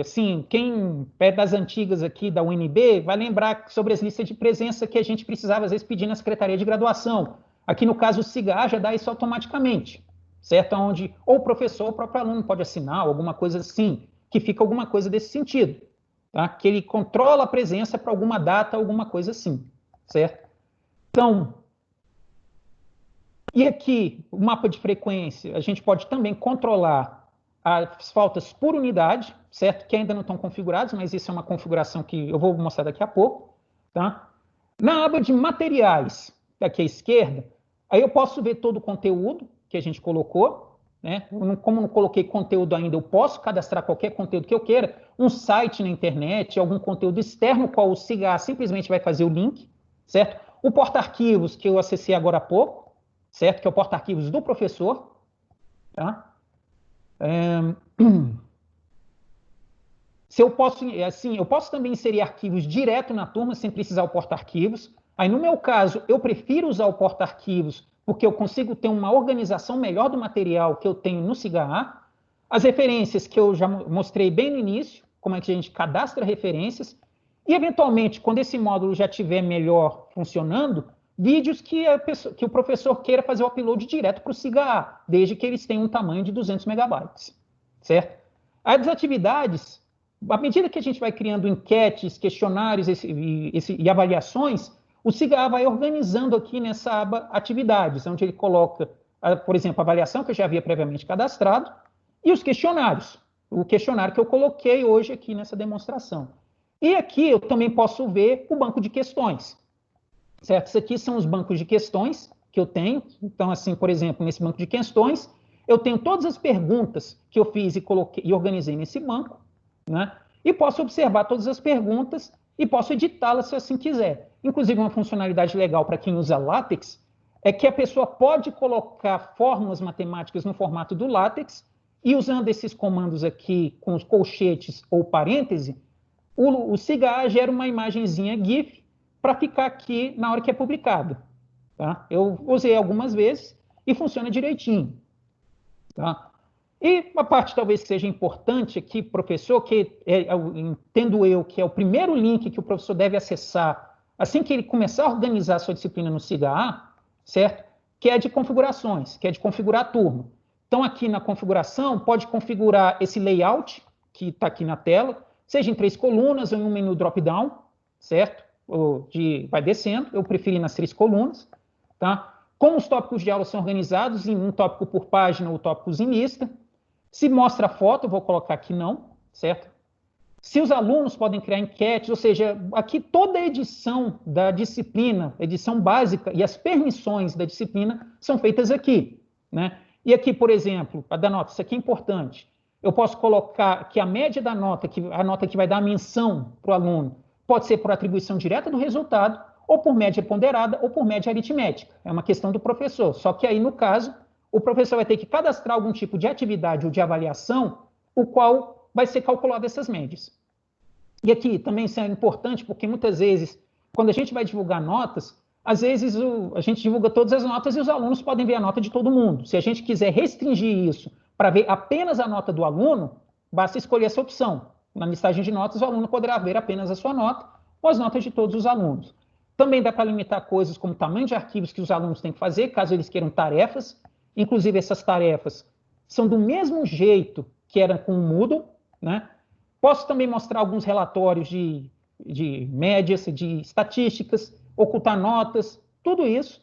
assim, quem é das antigas aqui da UNB vai lembrar sobre as listas de presença que a gente precisava, às vezes, pedir na Secretaria de Graduação. Aqui, no caso, o SIGA já dá isso automaticamente, certo? Onde ou o professor ou o próprio aluno pode assinar, alguma coisa assim, que fica alguma coisa desse sentido, tá? Que ele controla a presença para alguma data, alguma coisa assim, certo? Então, e aqui, o mapa de frequência, a gente pode também controlar as faltas por unidade, certo? Que ainda não estão configuradas, mas isso é uma configuração que eu vou mostrar daqui a pouco, tá? Na aba de materiais, aqui à esquerda, aí eu posso ver todo o conteúdo que a gente colocou, né? Como não coloquei conteúdo ainda, eu posso cadastrar qualquer conteúdo que eu queira, um site na internet, algum conteúdo externo, qual o SIGA simplesmente vai fazer o link, certo? O porta-arquivos, que eu acessei agora há pouco, certo? Que é o porta-arquivos do professor, tá? Se eu posso, assim, eu posso também inserir arquivos direto na turma sem precisar o porta-arquivos. Aí, no meu caso, eu prefiro usar o porta-arquivos porque eu consigo ter uma organização melhor do material que eu tenho no SIGA-A. As referências que eu já mostrei bem no início, como é que a gente cadastra referências. E, eventualmente, quando esse módulo já estiver melhor funcionando, vídeos que o professor queira fazer o upload direto para o SIGA, desde que eles tenham um tamanho de 200 megabytes, certo? As atividades, à medida que a gente vai criando enquetes, questionários e avaliações, o SIGA vai organizando aqui nessa aba atividades, onde ele coloca, por exemplo, a avaliação que eu já havia previamente cadastrado e os questionários, o questionário que eu coloquei hoje aqui nessa demonstração. E aqui eu também posso ver o banco de questões, certo? Isso aqui são os bancos de questões que eu tenho. Então, assim, por exemplo, nesse banco de questões, eu tenho todas as perguntas que eu fiz e coloquei e organizei nesse banco, né? E posso observar todas as perguntas e posso editá-las se assim quiser. Inclusive, uma funcionalidade legal para quem usa LaTeX é que a pessoa pode colocar fórmulas matemáticas no formato do LaTeX e, usando esses comandos aqui com os colchetes ou parêntese, o SIGA gera uma imagenzinha GIF para ficar aqui na hora que é publicado. Tá? Eu usei algumas vezes e funciona direitinho. Tá? E uma parte talvez que seja importante aqui, professor, que entendo eu que é o primeiro link que o professor deve acessar assim que ele começar a organizar a sua disciplina no SIGA, certo? Que é de configurações, que é de configurar a turma. Então, aqui na configuração, pode configurar esse layout, que está aqui na tela, seja em 3 colunas ou em um menu drop-down, certo? Vai descendo, eu preferi nas 3 colunas, tá? Como os tópicos de aula são organizados em um tópico por página ou tópicos em lista. Se mostra foto, eu vou colocar aqui não, certo? Se os alunos podem criar enquetes, ou seja, aqui toda a edição da disciplina, edição básica e as permissões da disciplina são feitas aqui, né? E aqui, por exemplo, a da nota, isso aqui é importante. Eu posso colocar que a média da nota, a nota que vai dar a menção para o aluno, pode ser por atribuição direta do resultado, ou por média ponderada, ou por média aritmética. É uma questão do professor. Só que aí, no caso, o professor vai ter que cadastrar algum tipo de atividade ou de avaliação, o qual vai ser calculado essas médias. E aqui também isso é importante, porque muitas vezes, quando a gente vai divulgar notas, às vezes a gente divulga todas as notas e os alunos podem ver a nota de todo mundo. Se a gente quiser restringir isso para ver apenas a nota do aluno, basta escolher essa opção. Na listagem de notas, o aluno poderá ver apenas a sua nota ou as notas de todos os alunos. Também dá para limitar coisas como o tamanho de arquivos que os alunos têm que fazer, caso eles queiram tarefas. Inclusive, essas tarefas são do mesmo jeito que era com o Moodle, né? Posso também mostrar alguns relatórios de médias, de estatísticas, ocultar notas, tudo isso.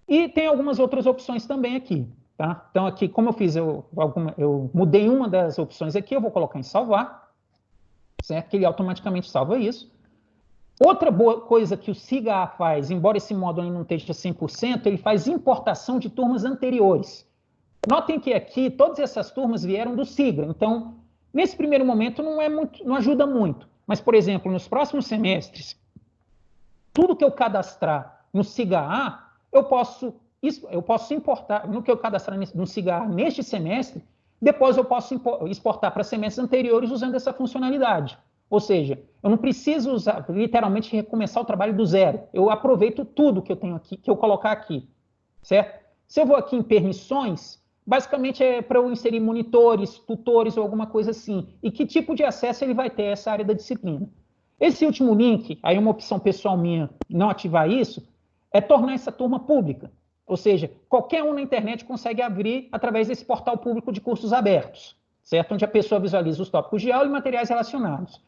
E tem algumas outras opções também aqui. Tá? Então, aqui, como eu fiz, eu mudei uma das opções aqui, eu vou colocar em salvar, certo? Que ele automaticamente salva isso. Outra boa coisa que o SIGA faz, embora esse módulo não esteja 100%, ele faz importação de turmas anteriores. Notem que aqui, todas essas turmas vieram do SIGA, então, nesse primeiro momento, não ajuda muito. Mas, por exemplo, nos próximos semestres, tudo que eu cadastrar no SIGA, eu posso importar, no que eu cadastrar no SIGA neste semestre, depois eu posso exportar para semestres anteriores usando essa funcionalidade. Ou seja, eu não preciso literalmente recomeçar o trabalho do zero. Eu aproveito tudo que eu tenho aqui, que eu colocar aqui, certo? Se eu vou aqui em permissões, basicamente é para eu inserir monitores, tutores ou alguma coisa assim. E que tipo de acesso ele vai ter a essa área da disciplina. Esse último link, aí uma opção pessoal minha, não ativar isso, é tornar essa turma pública. Ou seja, qualquer um na internet consegue abrir através desse portal público de cursos abertos, certo? Onde a pessoa visualiza os tópicos de aula e materiais relacionados.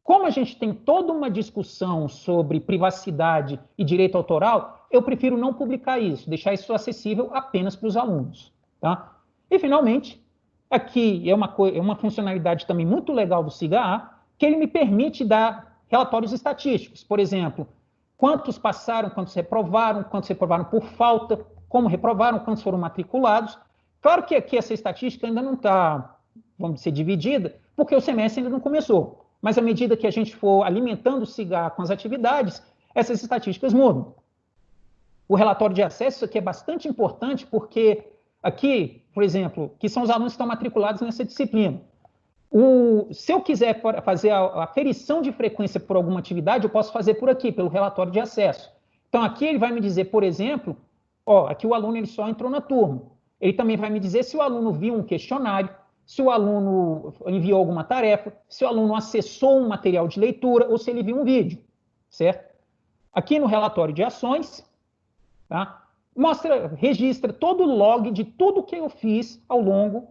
Como a gente tem toda uma discussão sobre privacidade e direito autoral, eu prefiro não publicar isso, deixar isso acessível apenas para os alunos. Tá? E, finalmente, aqui é uma funcionalidade também muito legal do SIGA, que ele me permite dar relatórios estatísticos. Por exemplo, quantos passaram, quantos reprovaram por falta, como reprovaram, quantos foram matriculados. Claro que aqui essa estatística ainda não está, vamos dizer, dividida, porque o semestre ainda não começou. Mas à medida que a gente for alimentando o SIGA com as atividades, essas estatísticas mudam. O relatório de acesso aqui é bastante importante porque aqui, por exemplo, que são os alunos que estão matriculados nessa disciplina. Se eu quiser fazer a aferição de frequência por alguma atividade, eu posso fazer por aqui, pelo relatório de acesso. Então, aqui ele vai me dizer, por exemplo, aqui o aluno ele só entrou na turma. Ele também vai me dizer se o aluno viu um questionário, se o aluno enviou alguma tarefa, se o aluno acessou um material de leitura ou se ele viu um vídeo, certo? Aqui no relatório de ações, tá? Registra todo o log de tudo que eu fiz ao longo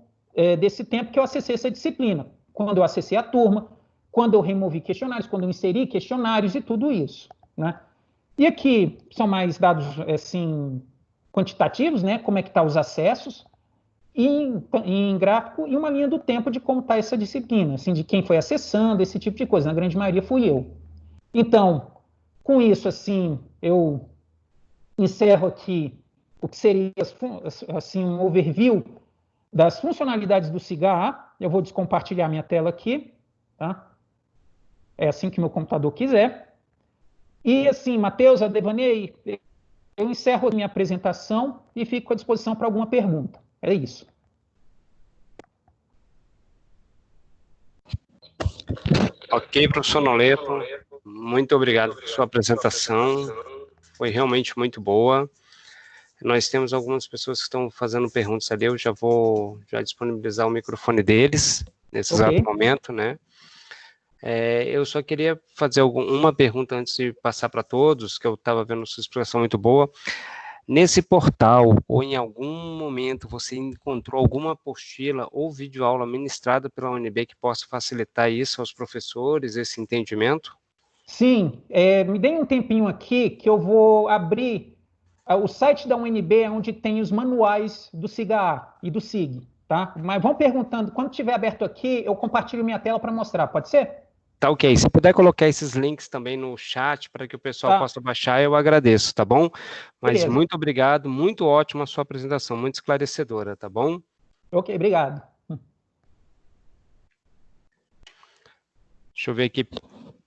desse tempo que eu acessei essa disciplina. Quando eu acessei a turma, quando eu removi questionários, quando eu inseri questionários e tudo isso, né? E aqui são mais dados, assim, quantitativos, né? Como é que estão os acessos, em gráfico, e uma linha do tempo de como está essa disciplina, assim, de quem foi acessando, esse tipo de coisa. Na grande maioria fui eu. Então, com isso, assim, eu encerro aqui o que seria, assim, um overview das funcionalidades do SIGA. Eu vou descompartilhar minha tela aqui, tá? É assim que meu computador quiser. E, assim, Matheus, a Devaney, eu encerro a minha apresentação e fico à disposição para alguma pergunta. É isso. Ok, professor Noleto, muito obrigado por sua apresentação, foi realmente muito boa. Nós temos algumas pessoas que estão fazendo perguntas ali, eu já vou disponibilizar o microfone deles, nesse exato momento, né? Eu só queria fazer uma pergunta antes de passar para todos, que eu estava vendo sua explicação muito boa. Nesse portal, ou em algum momento, você encontrou alguma apostila ou videoaula ministrada pela UNB que possa facilitar isso aos professores, esse entendimento? Sim, me dê um tempinho aqui que eu vou abrir o site da UNB, onde tem os manuais do SIGA e do SIG, tá? Mas vão perguntando, quando estiver aberto aqui, eu compartilho minha tela para mostrar, pode ser? Tá ok, se puder colocar esses links também no chat para que o pessoal possa baixar, eu agradeço, tá bom? Mas beleza. Muito obrigado, muito ótima a sua apresentação, muito esclarecedora, tá bom? Ok, obrigado. Deixa eu ver aqui,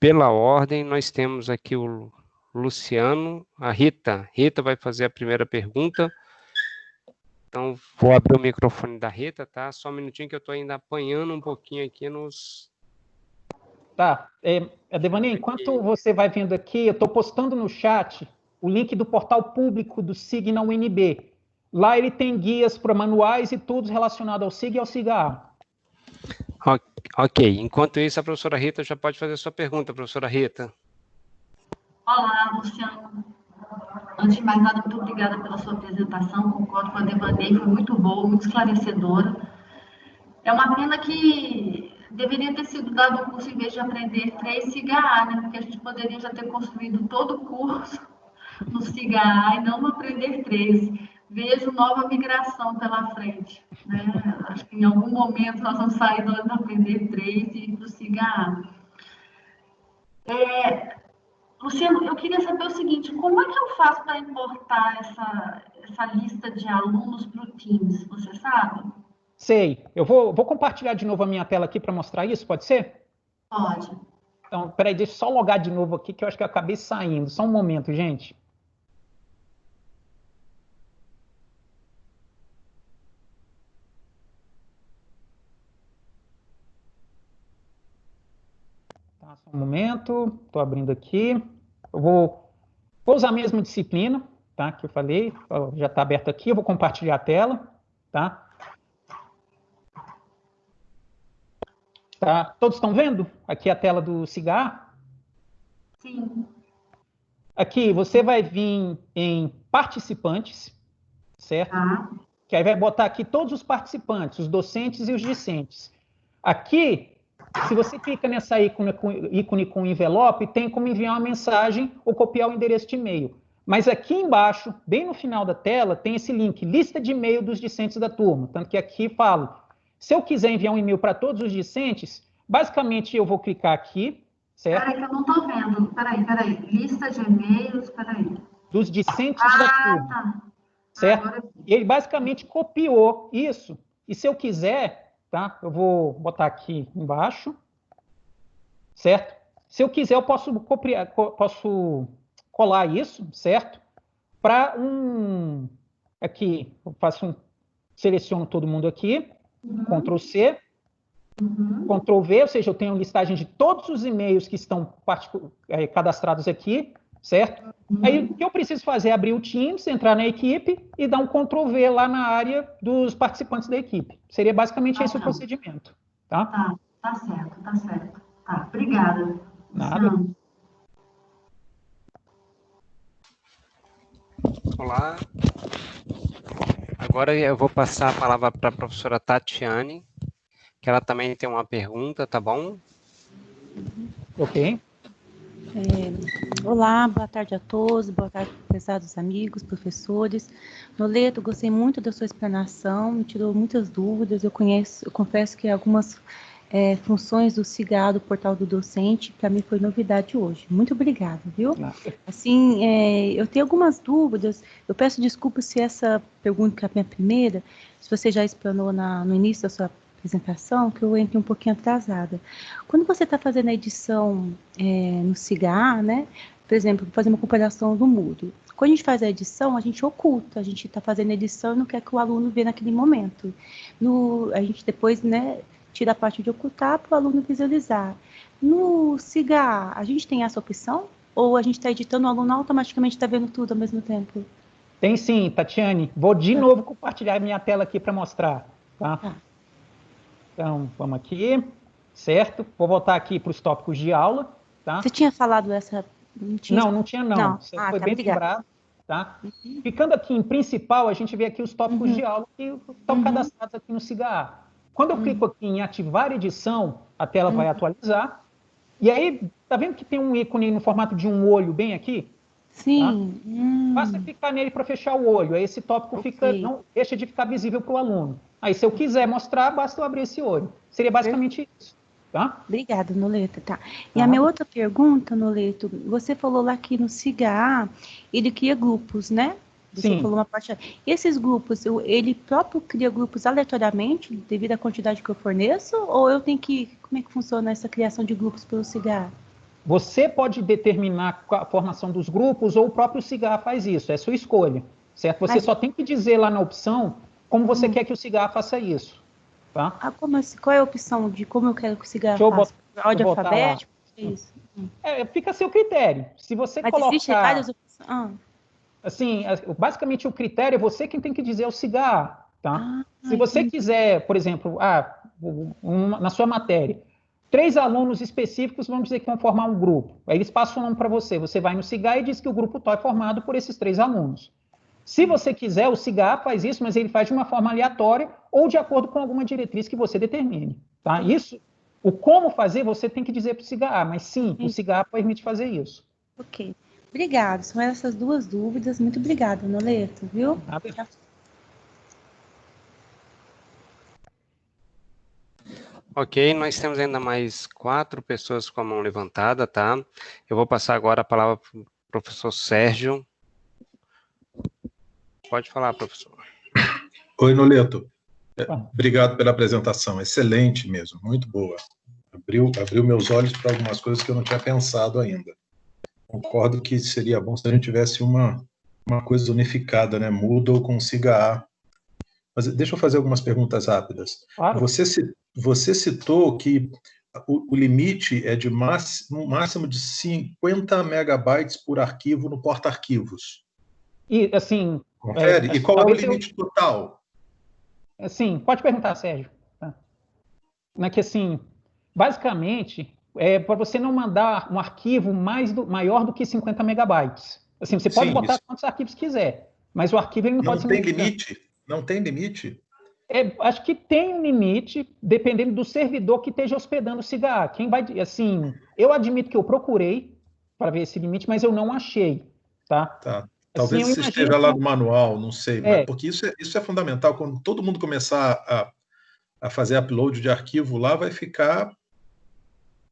pela ordem, nós temos aqui o Luciano, a Rita. Rita vai fazer a primeira pergunta. Então, vou abrir o microfone da Rita, tá? Só um minutinho que eu estou ainda apanhando um pouquinho aqui nos... Tá, Devaney, enquanto você vai vendo aqui, eu estou postando no chat o link do portal público do SIG na UNB. Lá ele tem guias para manuais e tudo relacionado ao SIG e ao SIGA. Ok, enquanto isso, a professora Rita já pode fazer a sua pergunta, professora Rita. Olá, Luciano. Antes de mais nada, muito obrigada pela sua apresentação, concordo com a Devaney, foi muito boa, muito esclarecedora. É uma pena que deveria ter sido dado o curso em vez de aprender 3 SIGA, né? Porque a gente poderia já ter construído todo o curso no SIGA e não no aprender 3. Vejo nova migração pela frente, né? Acho que em algum momento nós vamos sair do aprender 3 e ir para o SIGA. Luciano, eu queria saber o seguinte, como é que eu faço para importar essa lista de alunos para o Teams, você sabe? Sei. Eu vou compartilhar de novo a minha tela aqui para mostrar isso, pode ser? Pode. Então, peraí, deixa eu só logar de novo aqui, que eu acho que eu acabei saindo. Só um momento, gente. Tá, só um momento. Estou abrindo aqui. Eu vou usar a mesma disciplina, tá? Que eu falei. Já está aberto aqui. Eu vou compartilhar a tela, tá? Tá? Todos estão vendo? Aqui a tela do SIGA? Sim. Aqui você vai vir em participantes, certo? Que aí vai botar aqui todos os participantes, os docentes e os discentes. Aqui, se você clica nessa ícone com envelope, tem como enviar uma mensagem ou copiar o endereço de e-mail. Mas aqui embaixo, bem no final da tela, tem esse link, lista de e-mail dos discentes da turma. Tanto que aqui falo, se eu quiser enviar um e-mail para todos os discentes, basicamente eu vou clicar aqui, certo? Peraí que eu não estou vendo. Peraí. Lista de e-mails, peraí. Dos discentes da turma. Tá. Certo? Agora... Ele basicamente copiou isso. E se eu quiser, tá? Eu vou botar aqui embaixo, certo? Se eu quiser, eu posso colar isso, certo? Para aqui, eu seleciono todo mundo aqui, Ctrl C, Ctrl V, ou seja, eu tenho listagem de todos os e-mails que estão cadastrados aqui, certo? Aí o que eu preciso fazer é abrir o Teams, entrar na equipe e dar um Ctrl+V lá na área dos participantes da equipe. Seria basicamente esse o procedimento. Tá? Tá certo, tá certo. Tá, obrigada. Nada. Olá. Agora eu vou passar a palavra para a professora Tatiane, que ela também tem uma pergunta, tá bom? Ok. Olá, boa tarde a todos, boa tarde, prezados amigos, professores. Noleto, gostei muito da sua explanação, me tirou muitas dúvidas. Eu confesso que algumas funções do SIGA, do portal do docente, para mim foi novidade hoje. Muito obrigada, viu? Assim, eu tenho algumas dúvidas. Eu peço desculpas se essa pergunta, que é a minha primeira, se você já explanou no início da sua apresentação, que eu entrei um pouquinho atrasada. Quando você está fazendo a edição no SIGA, né? Por exemplo, fazer uma comparação do Moodle. Quando a gente faz a edição, a gente oculta, a gente está fazendo a edição e não quer que o aluno veja naquele momento. A gente depois, né, tira a parte de ocultar para o aluno visualizar. No SIGA, a gente tem essa opção? Ou a gente está editando, o aluno automaticamente está vendo tudo ao mesmo tempo? Tem sim, Tatiane. Vou de novo compartilhar minha tela aqui para mostrar. Tá? Então, vamos aqui, certo? Vou voltar aqui para os tópicos de aula, tá? Você tinha falado essa... Não tinha não. Não. Você foi bem lembrado, tá? Ficando aqui em principal, a gente vê aqui os tópicos de aula que estão cadastrados aqui no SIGA. Quando eu clico aqui em ativar edição, a tela vai atualizar. E aí, tá vendo que tem um ícone no formato de um olho bem aqui? Sim. Tá? Basta clicar nele para fechar o olho. Aí esse tópico não deixa de ficar visível para o aluno. Aí, se eu quiser mostrar, basta eu abrir esse olho. Seria basicamente isso. Tá? Obrigada, Noleto. Tá. E a minha outra pergunta, Noleto, você falou lá que no SIGA ele cria grupos, né? Você falou uma parte. E esses grupos, ele próprio cria grupos aleatoriamente, devido à quantidade que eu forneço? Ou eu tenho que... Como é que funciona essa criação de grupos pelo SIGA? Você pode determinar a formação dos grupos ou o próprio SIGA faz isso. É sua escolha, certo? Você só tem que dizer lá na opção como você quer que o SIGA faça isso. Tá? Como assim? Qual é a opção de como eu quero que o SIGA faça? Ordem alfabética? É isso. Fica a seu critério. Se você colocar... Existe várias opções? Assim, basicamente o critério é você quem tem que dizer ao SIGA, tá? Se você quiser, por exemplo, na sua matéria, 3 alunos específicos vão dizer que vão formar um grupo. Aí eles passam o nome para você. Você vai no SIGA e diz que o grupo tal é formado por esses 3 alunos. Se você quiser, o SIGA faz isso, mas ele faz de uma forma aleatória ou de acordo com alguma diretriz que você determine. Tá? Isso, o como fazer, você tem que dizer para o SIGA, mas sim, o SIGA permite fazer isso. Ok. Obrigada. São essas 2 dúvidas. Muito obrigada, Noleto, viu? Nada. Ok, nós temos ainda mais 4 pessoas com a mão levantada, tá? Eu vou passar agora a palavra para o professor Sérgio. Pode falar, professor. Oi, Noleto. Obrigado pela apresentação, excelente mesmo, muito boa. Abriu meus olhos para algumas coisas que eu não tinha pensado ainda. Concordo que seria bom se a gente tivesse uma coisa unificada, né? Moodle com SIGA. Mas deixa eu fazer algumas perguntas rápidas. Claro. Você citou que o limite é de um máximo de 50 megabytes por arquivo no porta-arquivos. E, assim... Confere? E qual é o limite total? Sim, pode perguntar, Sérgio. Tá? Que, assim, basicamente, para você não mandar um arquivo maior do que 50 megabytes. Assim, você pode botar quantos arquivos quiser, mas o arquivo ele não pode ser... Não tem limite? Não tem limite? Acho que tem um limite, dependendo do servidor que esteja hospedando o SIGA. Assim, eu admito que eu procurei para ver esse limite, mas eu não achei. Tá. Talvez você esteja lá no manual, não sei, mas porque isso é fundamental. Quando todo mundo começar a fazer upload de arquivo lá, vai ficar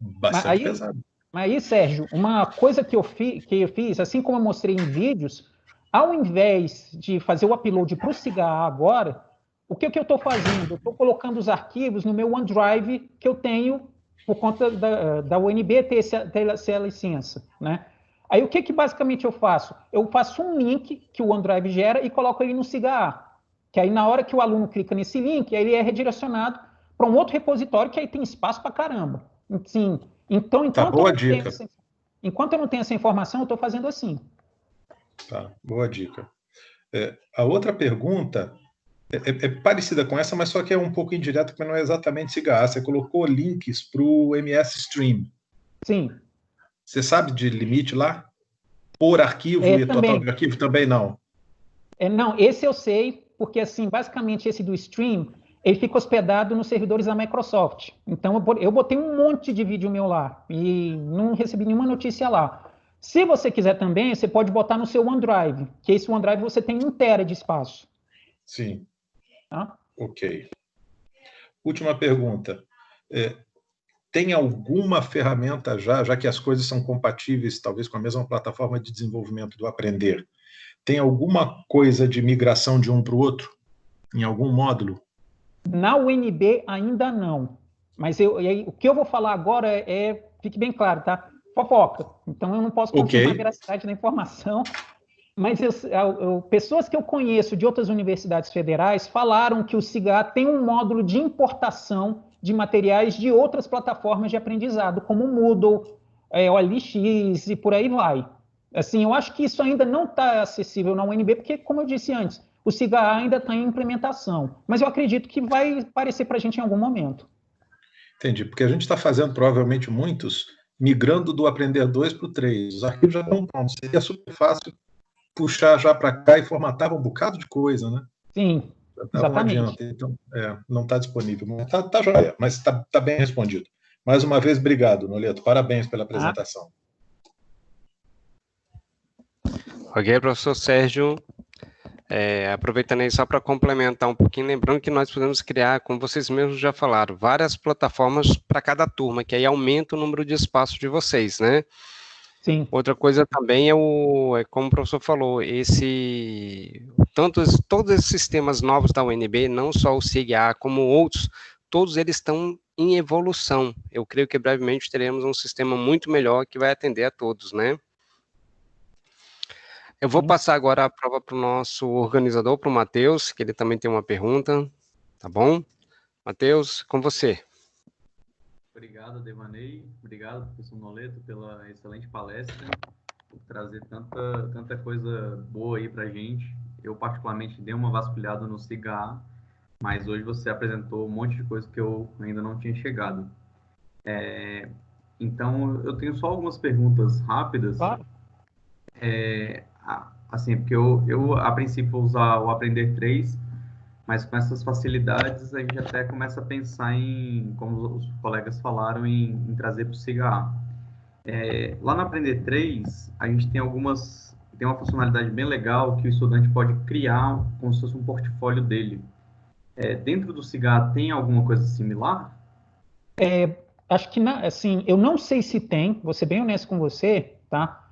bastante pesado. Mas aí, Sérgio, uma coisa que eu fiz, assim como eu mostrei em vídeos, ao invés de fazer o upload para o SIGA agora, o que eu estou fazendo? Eu estou colocando os arquivos no meu OneDrive que eu tenho por conta da UNB ter essa licença, né? Aí o que basicamente eu faço? Eu faço um link que o OneDrive gera e coloco ele no SIGA, que aí na hora que o aluno clica nesse link, aí ele é redirecionado para um outro repositório que aí tem espaço para caramba. Sim. Então boa dica. Enquanto eu não tenho essa informação, eu estou fazendo assim. Tá, boa dica. A outra pergunta é parecida com essa, mas só que é um pouco indireta, porque não é exatamente SIGA. Você colocou links para o MS Stream. Sim. Você sabe de limite lá? Por arquivo e também. Total de arquivo também não? Não, esse eu sei, porque assim, basicamente esse do Stream, ele fica hospedado nos servidores da Microsoft. Então eu botei um monte de vídeo meu lá e não recebi nenhuma notícia lá. Se você quiser também, você pode botar no seu OneDrive, que esse OneDrive você tem 1 TB de espaço. Sim. Tá? Ok. Última pergunta. Tem alguma ferramenta já que as coisas são compatíveis, talvez com a mesma plataforma de desenvolvimento do Aprender, tem alguma coisa de migração de um para o outro? Em algum módulo? Na UNB ainda não. Mas o que eu vou falar agora fique bem claro, tá? Fofoca. Então eu não posso confirmar a veracidade da informação. Mas pessoas que eu conheço de outras universidades federais falaram que o SIGA tem um módulo de importação de materiais de outras plataformas de aprendizado, como o Moodle, OLX e por aí vai. Assim, eu acho que isso ainda não está acessível na UNB, porque, como eu disse antes, o SIGA ainda está em implementação. Mas eu acredito que vai aparecer para a gente em algum momento. Entendi, porque a gente está fazendo provavelmente muitos migrando do Aprender 2 para o 3. Os arquivos já estão prontos. Seria super fácil puxar já para cá e formatava um bocado de coisa, né? Sim, exatamente. Não adianta. Então, não está disponível. Está joia, mas está bem respondido. Mais uma vez, obrigado, Noleto. Parabéns pela apresentação. Ok, professor Sérgio. Aproveitando aí só para complementar um pouquinho, lembrando que nós podemos criar, como vocês mesmos já falaram, várias plataformas para cada turma, que aí aumenta o número de espaço de vocês, né? Sim. Outra coisa também como o professor falou, todos esses sistemas novos da UNB, não só o SIGA, como outros, todos eles estão em evolução. Eu creio que brevemente teremos um sistema muito melhor que vai atender a todos, né? Eu vou passar agora a prova para o nosso organizador, para o Matheus, que ele também tem uma pergunta, tá bom? Matheus, com você. Obrigado, Devaney. Obrigado, professor Noleto, pela excelente palestra, por trazer tanta coisa boa aí para a gente. Eu, particularmente, dei uma vasculhada no SIGA, mas hoje você apresentou um monte de coisa que eu ainda não tinha chegado. Então, eu tenho só algumas perguntas rápidas. Claro. Assim, porque eu, a princípio, vou usar o Aprender 3, mas com essas facilidades, a gente até começa a pensar em, como os colegas falaram, em trazer para o SIGA. Lá no Aprender 3, a gente tem uma funcionalidade bem legal que o estudante pode criar como se fosse um portfólio dele. Dentro do SIGA tem alguma coisa similar? Acho que, assim, eu não sei se tem, vou ser bem honesto com você, tá?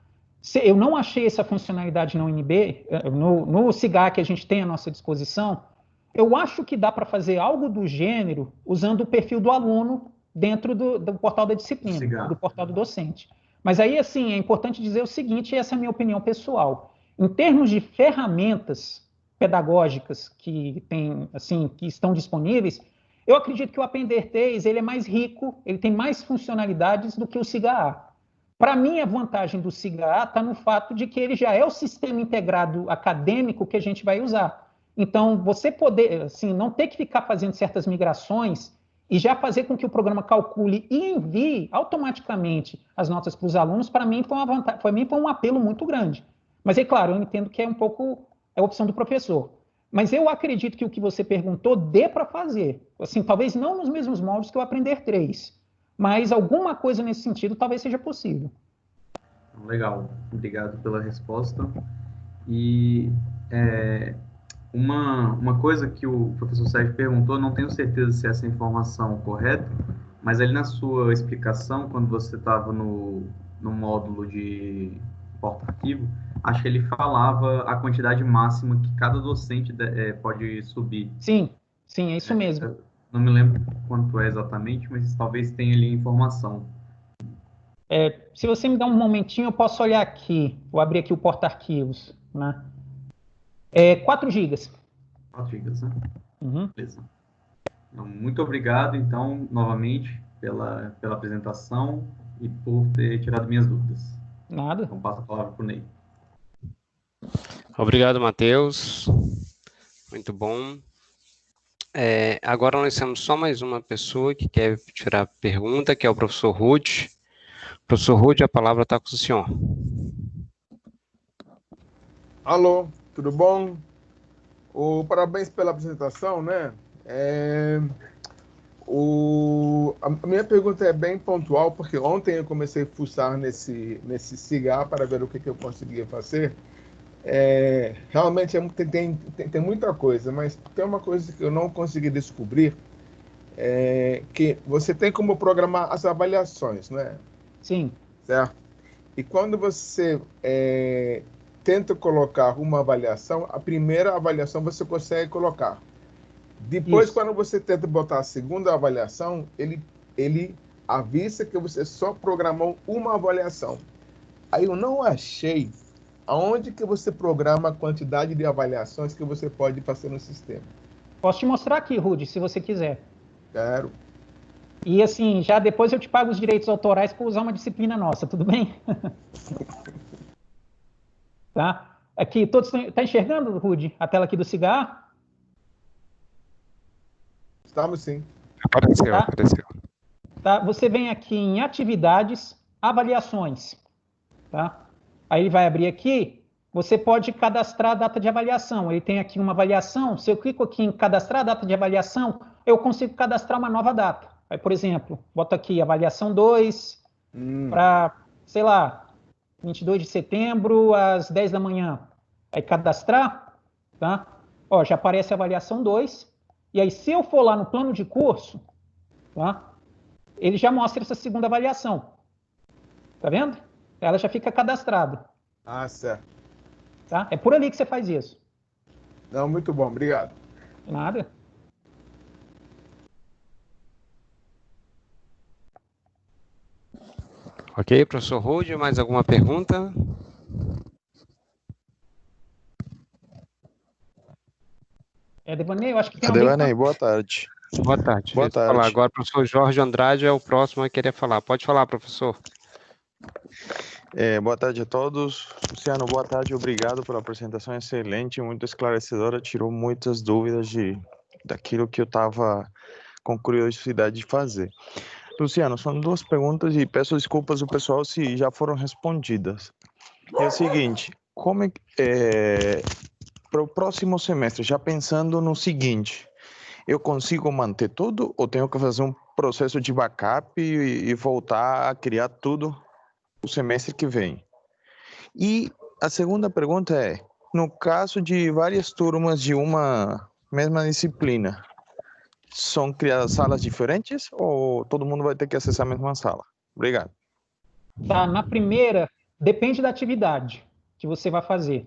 Eu não achei essa funcionalidade na UNB, no SIGA que a gente tem à nossa disposição. Eu acho que dá para fazer algo do gênero usando o perfil do aluno dentro do portal da disciplina, do portal do docente. Mas aí, assim, é importante dizer o seguinte, e essa é a minha opinião pessoal. Em termos de ferramentas pedagógicas que estão disponíveis, eu acredito que o Aprender 3 ele é mais rico, ele tem mais funcionalidades do que o SIGA. Para mim, a vantagem do SIGA está no fato de que ele já é o sistema integrado acadêmico que a gente vai usar. Então, você poder, assim, não ter que ficar fazendo certas migrações e já fazer com que o programa calcule e envie automaticamente as notas para os alunos, para mim foi uma vantagem, foi um apelo muito grande. Mas é claro, eu entendo que é um pouco a opção do professor. Mas eu acredito que o que você perguntou dê para fazer. Assim, talvez não nos mesmos moldes que o Aprender 3, mas alguma coisa nesse sentido talvez seja possível. Legal, obrigado pela resposta. E uma coisa que o professor Sérgio perguntou, não tenho certeza se essa informação é correta, mas ali na sua explicação, quando você estava no módulo de porta-arquivo, acho que ele falava a quantidade máxima que cada docente pode subir. Sim, é isso mesmo. Não me lembro quanto é exatamente, mas talvez tenha ali informação. Se você me dá um momentinho, eu posso olhar aqui. Vou abrir aqui o porta-arquivos, né? 4 GB. 4 GB, né? Uhum. Beleza. Então, muito obrigado, então, novamente, pela apresentação e por ter tirado minhas dúvidas. Nada. Então, passo a palavra para o Ney. Obrigado, Matheus. Muito bom. Agora nós temos só mais uma pessoa que quer tirar a pergunta, que é o professor Ruth. Professor Ruth, a palavra está com o senhor. Alô, tudo bom? Parabéns pela apresentação, né? A minha pergunta é bem pontual, porque ontem eu comecei a fuçar nesse SIGA para ver o que eu conseguia fazer. Realmente tem muita coisa, mas tem uma coisa que eu não consegui descobrir, que você tem como programar as avaliações, né? Sim. Certo? E quando você tenta colocar uma avaliação, a primeira avaliação você consegue colocar. Depois, quando você tenta botar a segunda avaliação, ele avisa que você só programou uma avaliação. Aí eu não achei aonde que você programa a quantidade de avaliações que você pode fazer no sistema. Posso te mostrar aqui, Rudy, se você quiser. Quero. E assim, já depois eu te pago os direitos autorais por usar uma disciplina nossa, tudo bem? Tá? Aqui, todos tá enxergando, Rudy, a tela aqui do SIGA? Estamos sim. Apareceu. Tá? Você vem aqui em atividades, avaliações. Tá? Aí ele vai abrir aqui, você pode cadastrar a data de avaliação. Ele tem aqui uma avaliação, se eu clico aqui em cadastrar a data de avaliação, eu consigo cadastrar uma nova data. Aí, por exemplo, boto aqui avaliação 2 para, sei lá, 22 de setembro, às 10 da manhã. Aí cadastrar, tá? Ó, já aparece a avaliação 2. E aí, se eu for lá no plano de curso, tá? Ele já mostra essa segunda avaliação. Tá vendo? Ela já fica cadastrada. Ah, certo. Tá? É por ali que você faz isso. Não, muito bom, obrigado. De nada. Ok, professor Rudy, mais alguma pergunta? Devaney, eu acho que tem Devaney, boa tarde. Boa tarde. Boa tarde. Falar. Agora o professor Jorge Andrade é o próximo a querer falar. Pode falar, professor. Boa tarde a todos. Luciano, boa tarde. Obrigado pela apresentação excelente, muito esclarecedora. Tirou muitas dúvidas daquilo que eu estava com curiosidade de fazer. Luciano, são duas perguntas e peço desculpas ao pessoal se já foram respondidas. É o seguinte, para o próximo semestre, já pensando no seguinte, eu consigo manter tudo ou tenho que fazer um processo de backup e voltar a criar tudo o semestre que vem? E a segunda pergunta é, no caso de várias turmas de uma mesma disciplina, são criadas salas diferentes ou todo mundo vai ter que acessar a mesma sala? Obrigado. Tá, na primeira, depende da atividade que você vai fazer.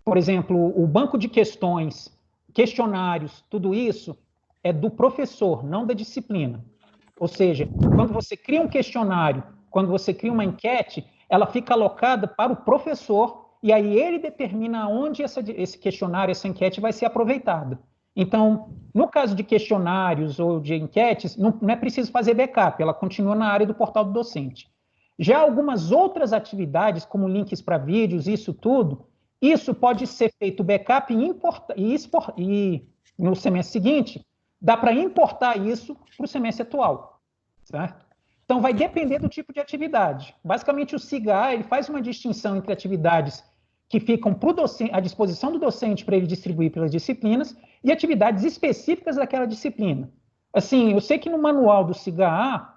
Por exemplo, o banco de questões, questionários, tudo isso é do professor, não da disciplina. Ou seja, quando você cria um questionário, quando você cria uma enquete, ela fica alocada para o professor e aí ele determina onde esse questionário, essa enquete vai ser aproveitada. Então, no caso de questionários ou de enquetes, não é preciso fazer backup, ela continua na área do portal do docente. Já algumas outras atividades, como links para vídeos, isso tudo, isso pode ser feito backup e no semestre seguinte, dá para importar isso para o semestre atual, certo? Então, vai depender do tipo de atividade. Basicamente, o SIGA ele faz uma distinção entre atividades que ficam à disposição do docente para ele distribuir pelas disciplinas e atividades específicas daquela disciplina. Assim, eu sei que no manual do SIGA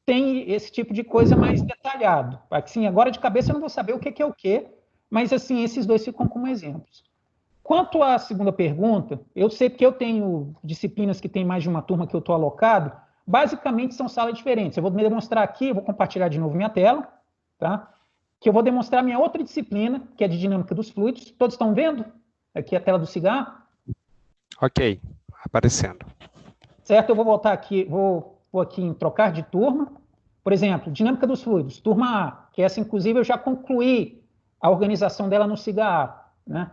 tem esse tipo de coisa mais detalhado. Assim, agora de cabeça eu não vou saber o que é o quê, mas assim, esses dois ficam como exemplos. Quanto à segunda pergunta, eu sei que eu tenho disciplinas que tem mais de uma turma que eu estou alocado, basicamente são salas diferentes. Eu vou demonstrar aqui, eu vou compartilhar de novo minha tela, tá? Que eu vou demonstrar minha outra disciplina, que é de dinâmica dos fluidos. Todos estão vendo? Aqui a tela do SIGA. Ok, aparecendo. Certo, eu vou voltar aqui, vou aqui em trocar de turma. Por exemplo, dinâmica dos fluidos, turma A, que essa inclusive eu já concluí a organização dela no SIGA A, né?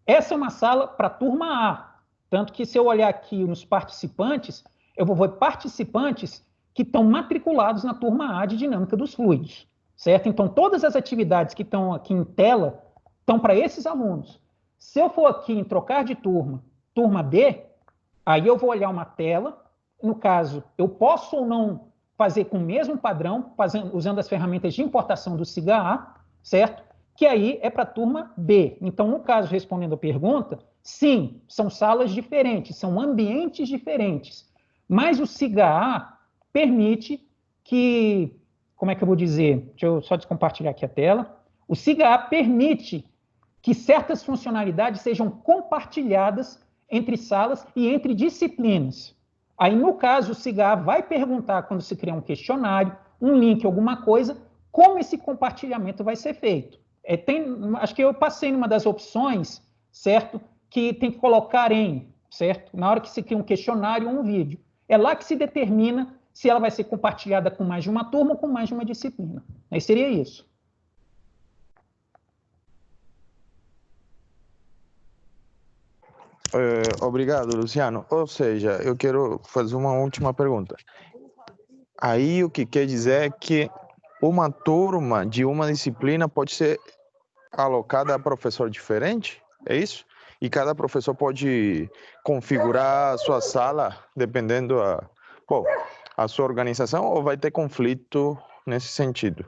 Essa é uma sala para turma A, tanto que se eu olhar aqui nos participantes, eu vou ver participantes que estão matriculados na turma A de dinâmica dos fluidos, certo? Então, todas as atividades que estão aqui em tela estão para esses alunos. Se eu for aqui em trocar de turma, turma B, aí eu vou olhar uma tela. No caso, eu posso ou não fazer com o mesmo padrão, usando as ferramentas de importação do SIGA-A, certo? Que aí é para a turma B. Então, no caso, respondendo a pergunta, sim, são salas diferentes, são ambientes diferentes. Mas o SIGA-A permite que, como é que eu vou dizer? Deixa eu só descompartilhar aqui a tela. O SIGA-A permite que certas funcionalidades sejam compartilhadas entre salas e entre disciplinas. Aí, no caso, o SIGA-A vai perguntar, quando se criar um questionário, um link, alguma coisa, como esse compartilhamento vai ser feito. Acho que eu passei numa das opções, certo? Que tem que colocar em, certo? Na hora que se cria um questionário ou um vídeo. É lá que se determina se ela vai ser compartilhada com mais de uma turma ou com mais de uma disciplina. Aí seria isso. Obrigado, Luciano. Ou seja, eu quero fazer uma última pergunta. Aí o que quer dizer é que uma turma de uma disciplina pode ser alocada a professor diferente? É isso? E cada professor pode configurar a sua sala dependendo a sua organização, ou vai ter conflito nesse sentido?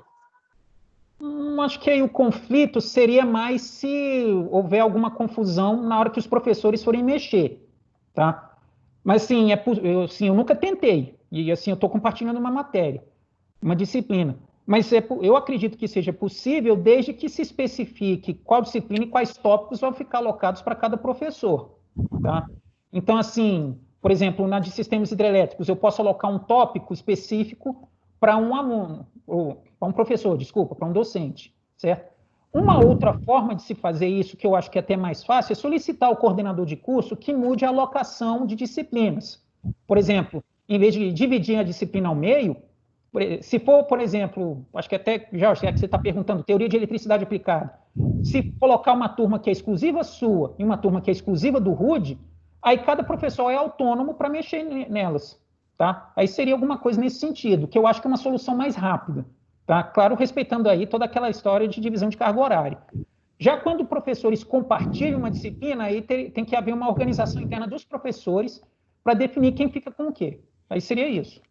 Acho que aí o conflito seria mais se houver alguma confusão na hora que os professores forem mexer, tá? Mas, sim, eu nunca tentei, e assim, eu estou compartilhando uma matéria, uma disciplina, mas eu acredito que seja possível desde que se especifique qual disciplina e quais tópicos vão ficar alocados para cada professor, tá? Então, assim, por exemplo, na de sistemas hidrelétricos, eu posso alocar um tópico específico para um aluno, ou para um professor, desculpa, para um docente, certo? Uma outra forma de se fazer isso, que eu acho que é até mais fácil, é solicitar ao coordenador de curso que mude a alocação de disciplinas. Por exemplo, em vez de dividir a disciplina ao meio, se for, por exemplo, acho que até, já que você está perguntando, teoria de eletricidade aplicada, se colocar uma turma que é exclusiva sua e uma turma que é exclusiva do RUD, aí cada professor é autônomo para mexer nelas, tá? Aí seria alguma coisa nesse sentido, que eu acho que é uma solução mais rápida, tá? Claro, respeitando aí toda aquela história de divisão de carga horária. Já quando professores compartilham uma disciplina, aí tem que haver uma organização interna dos professores para definir quem fica com o quê. Aí seria isso.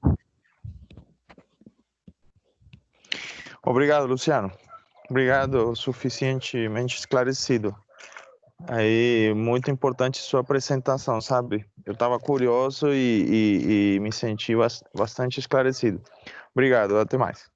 Obrigado, Luciano. Obrigado, suficientemente esclarecido. Aí, muito importante sua apresentação, sabe? Eu estava curioso e me senti bastante esclarecido. Obrigado, até mais.